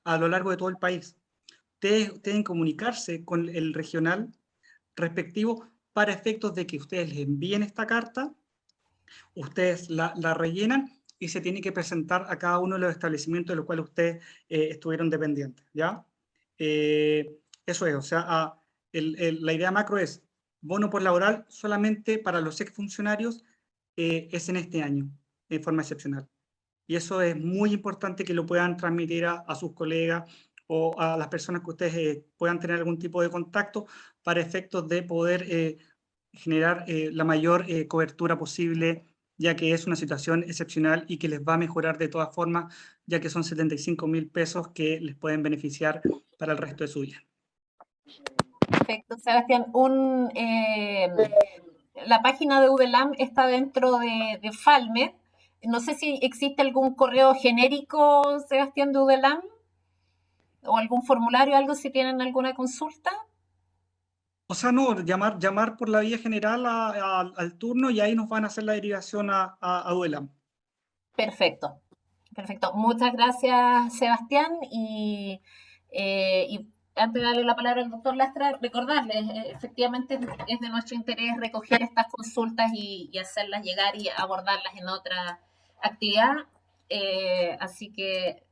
S4: a lo largo de todo el país. Ustedes deben comunicarse con el regional respectivo para efectos de que ustedes les envíen esta carta, ustedes la rellenan y se tiene que presentar a cada uno de los establecimientos de los cuales ustedes estuvieron dependientes, ¿ya? Eso es, o sea, la idea macro es bono por laboral solamente para los exfuncionarios es en este año, de forma excepcional. Y eso es muy importante que lo puedan transmitir a sus colegas o a las personas que ustedes puedan tener algún tipo de contacto para efectos de poder generar la mayor cobertura posible, ya que es una situación excepcional y que les va a mejorar de todas formas, ya que son 75.000 pesos que les pueden beneficiar para el resto de su vida.
S1: Perfecto, Sebastián. La página de UDELAM está dentro de Falmed. No sé si existe algún correo genérico, Sebastián, de UDELAM, o algún formulario, algo, si tienen alguna consulta.
S4: O sea, no, llamar por la vía general al turno y ahí nos van a hacer la derivación a UDELAM.
S1: Perfecto, perfecto. Muchas gracias, Sebastián. Y antes de darle la palabra al doctor Lastra, recordarles, efectivamente es de nuestro interés recoger estas consultas y hacerlas llegar y abordarlas en otra actividad. Así que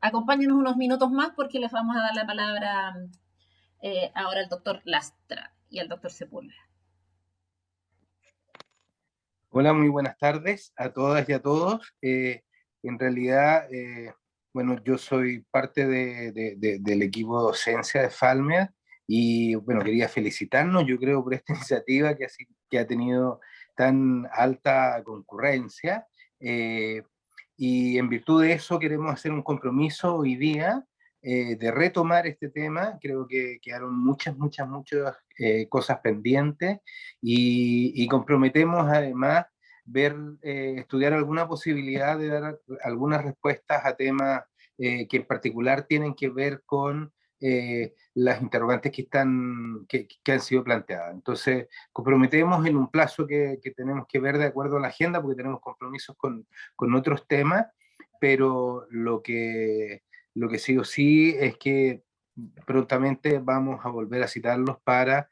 S1: acompáñenos unos minutos más porque les vamos a dar la palabra ahora al doctor Lastra y al doctor Sepúlveda.
S6: Hola, muy buenas tardes a todas y a todos. En realidad, bueno, yo soy parte del equipo de docencia de Falmer y bueno, quería felicitarnos, yo creo, por esta iniciativa que ha tenido tan alta concurrencia. Y en virtud de eso queremos hacer un compromiso hoy día de retomar este tema. Creo que quedaron muchas cosas pendientes y comprometemos además estudiar alguna posibilidad de dar algunas respuestas a temas que en particular tienen que ver con las interrogantes que han sido planteadas. Entonces, comprometemos en un plazo que tenemos que ver de acuerdo a la agenda, porque tenemos compromisos con otros temas, pero lo que sí o sí es que prontamente vamos a volver a citarlos para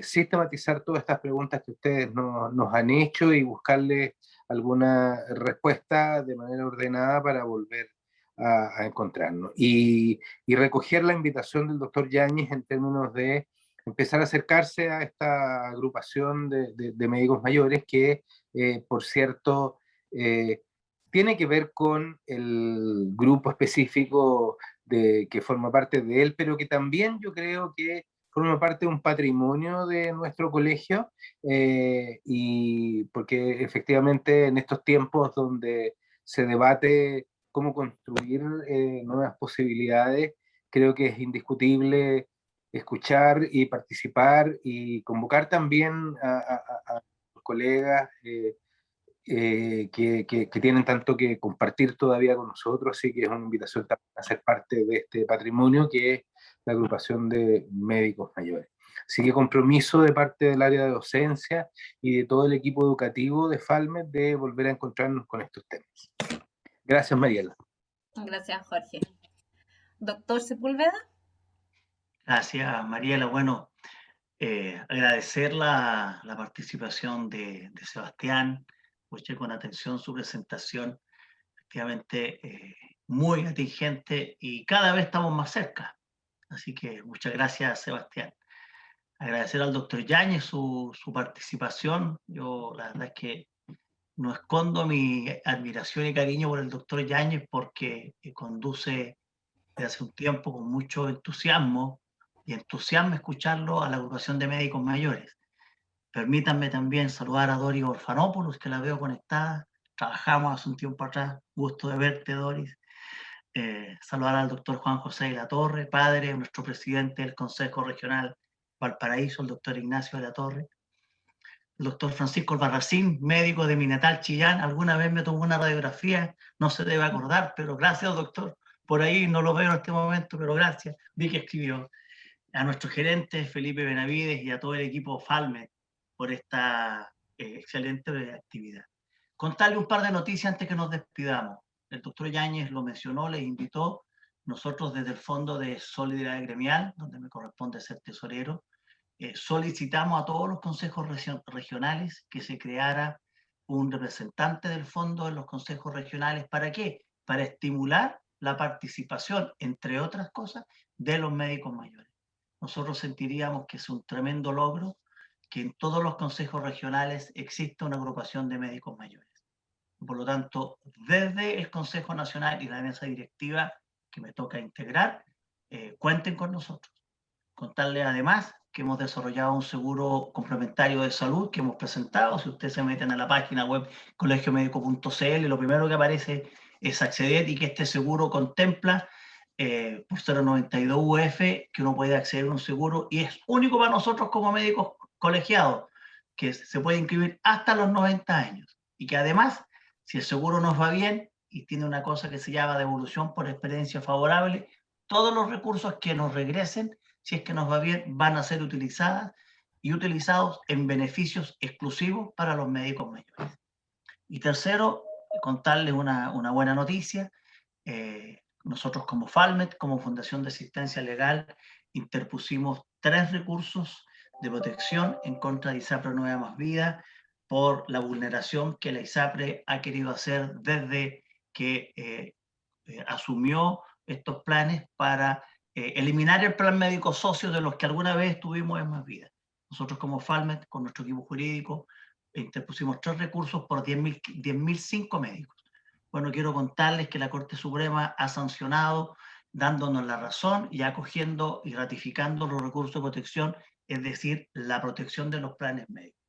S6: sistematizar todas estas preguntas que ustedes nos han hecho y buscarle alguna respuesta de manera ordenada para volver a encontrarnos. Y recoger la invitación del doctor Yáñez en términos de empezar a acercarse a esta agrupación de médicos mayores que, por cierto, tiene que ver con el grupo específico que forma parte de él, pero que también yo creo que forma parte de un patrimonio de nuestro colegio, y porque efectivamente en estos tiempos donde se debate cómo construir nuevas posibilidades, creo que es indiscutible escuchar y participar y convocar también a los colegas que tienen tanto que compartir todavía con nosotros, así que es una invitación también a ser parte de este patrimonio que es la agrupación de médicos mayores. Así que compromiso de parte del área de docencia y de todo el equipo educativo de Falmer de volver a encontrarnos con estos temas. Gracias, Mariela.
S1: Gracias, Jorge. Doctor Sepúlveda.
S2: Gracias, Mariela. Bueno, agradecer la participación de Sebastián. Escuché con atención su presentación, efectivamente muy atingente y cada vez estamos más cerca. Así que muchas gracias, Sebastián. Agradecer al doctor Yáñez su participación. Yo la verdad es que no escondo mi admiración y cariño por el doctor Yáñez porque conduce desde hace un tiempo con mucho entusiasmo y entusiasmo escucharlo a la agrupación de médicos mayores. Permítanme también saludar a Doris Orfanopoulos, que la veo conectada. Trabajamos hace un tiempo atrás. Gusto de verte, Doris. Saludar al doctor Juan José de la Torre, padre, nuestro presidente del Consejo Regional Valparaíso, el doctor Ignacio de la Torre. El doctor Francisco Albarracín, médico de mi natal Chillán. Alguna vez me tomó una radiografía, no se debe acordar, pero gracias, doctor. Por ahí no lo veo en este momento, pero gracias. Vi que escribió. A nuestro gerente Felipe Benavides y a todo el equipo Falmer por esta excelente actividad. Contarle un par de noticias antes que nos despidamos. El doctor Yáñez lo mencionó, les invitó. Nosotros desde el Fondo de Solidaridad Gremial, donde me corresponde ser tesorero, solicitamos a todos los consejos regionales que se creara un representante del fondo en los consejos regionales. ¿Para qué? Para estimular la participación, entre otras cosas, de los médicos mayores. Nosotros sentiríamos que es un tremendo logro que en todos los consejos regionales exista una agrupación de médicos mayores. Por lo tanto, desde el Consejo Nacional y la mesa directiva que me toca integrar, cuenten con nosotros. Contarles además que hemos desarrollado un seguro complementario de salud que hemos presentado. Si ustedes se meten a la página web colegiomédico.cl, lo primero que aparece es acceder y que este seguro contempla por 092 UF que uno puede acceder a un seguro y es único para nosotros como médicos colegiados, que se puede inscribir hasta los 90 años y que además, si el seguro nos va bien y tiene una cosa que se llama devolución por experiencia favorable, todos los recursos que nos regresen, si es que nos va bien, van a ser utilizados en beneficios exclusivos para los médicos mayores. Y tercero, contarles una buena noticia. Nosotros como Falmet, como Fundación de Asistencia Legal, interpusimos 3 recursos de protección en contra de ISAPRE Nueva Más Vida por la vulneración que la ISAPRE ha querido hacer desde que asumió estos planes para eliminar el plan médico socio de los que alguna vez tuvimos en Más Vida. Nosotros como Falmet, con nuestro equipo jurídico, interpusimos 3 recursos por 10.005 médicos. Bueno, quiero contarles que la Corte Suprema ha sancionado, dándonos la razón y acogiendo y ratificando los recursos de protección, es decir, la protección de los planes médicos.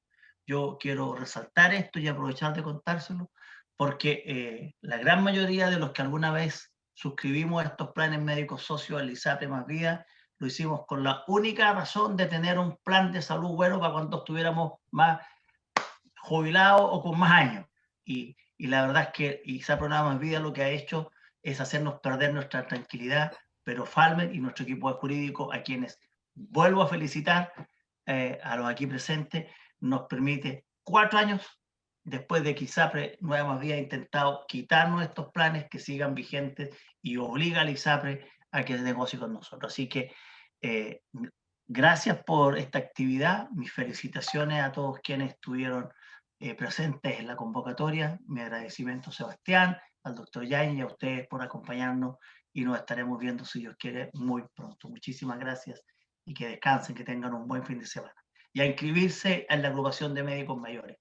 S2: Yo quiero resaltar esto y aprovechar de contárselo, porque la gran mayoría de los que alguna vez suscribimos estos planes médicos socios al ISAPRE Más Vida, lo hicimos con la única razón de tener un plan de salud bueno para cuando estuviéramos más jubilados o con más años. Y la verdad es que ISAPRE Más Vida lo que ha hecho es hacernos perder nuestra tranquilidad, pero Falmer y nuestro equipo de jurídico, a quienes vuelvo a felicitar, a los aquí presentes, nos permite 4 años después de que ISAPRE Nueva Más Vida ha intentado quitarnos estos planes, que sigan vigentes, y obliga al ISAPRE a que negocie con nosotros. Así que gracias por esta actividad, mis felicitaciones a todos quienes estuvieron presentes en la convocatoria, mi agradecimiento a Sebastián, al doctor Yain y a ustedes por acompañarnos, y nos estaremos viendo, si Dios quiere, muy pronto. Muchísimas gracias y que descansen, que tengan un buen fin de semana. Y a inscribirse en la agrupación de médicos mayores.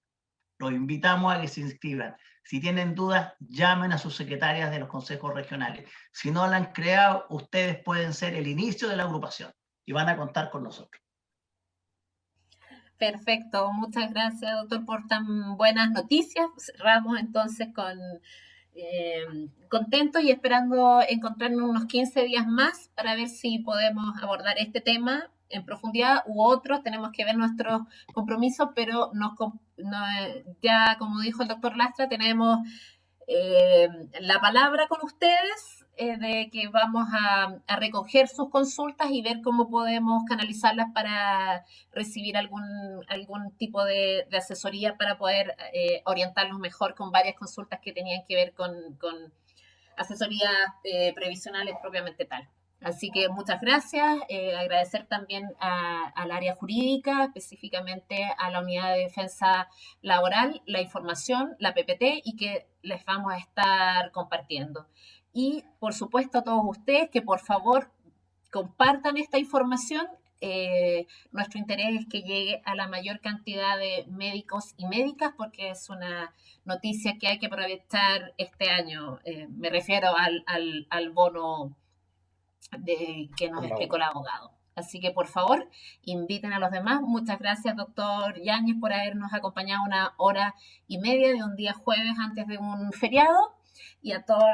S2: Los invitamos a que se inscriban. Si tienen dudas, llamen a sus secretarias de los consejos regionales. Si no la han creado, ustedes pueden ser el inicio de la agrupación y van a contar con nosotros.
S1: Perfecto, muchas gracias, doctor, por tan buenas noticias. Cerramos entonces con contentos y esperando encontrarnos unos 15 días más para ver si podemos abordar este tema en profundidad u otros. Tenemos que ver nuestros compromisos, pero ya como dijo el doctor Lastra, tenemos la palabra con ustedes de que vamos a recoger sus consultas y ver cómo podemos canalizarlas para recibir algún tipo de asesoría para poder orientarlos mejor con varias consultas que tenían que ver con asesorías previsionales propiamente tal. Así que muchas gracias, agradecer también al área jurídica, específicamente a la Unidad de Defensa Laboral, la información, la PPT, y que les vamos a estar compartiendo. Y por supuesto a todos ustedes que por favor compartan esta información. Nuestro interés es que llegue a la mayor cantidad de médicos y médicas, porque es una noticia que hay que aprovechar este año. Me refiero al bono que nos explicó el abogado. Así que, por favor, inviten a los demás. Muchas gracias, doctor Yáñez, por habernos acompañado 1 hora y media de un día jueves antes de un feriado, y a todos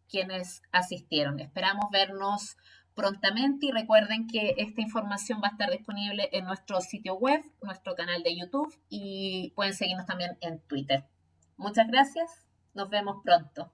S1: quienes asistieron. Esperamos vernos prontamente y recuerden que esta información va a estar disponible en nuestro sitio web, nuestro canal de YouTube, y pueden seguirnos también en Twitter. Muchas gracias. Nos vemos pronto.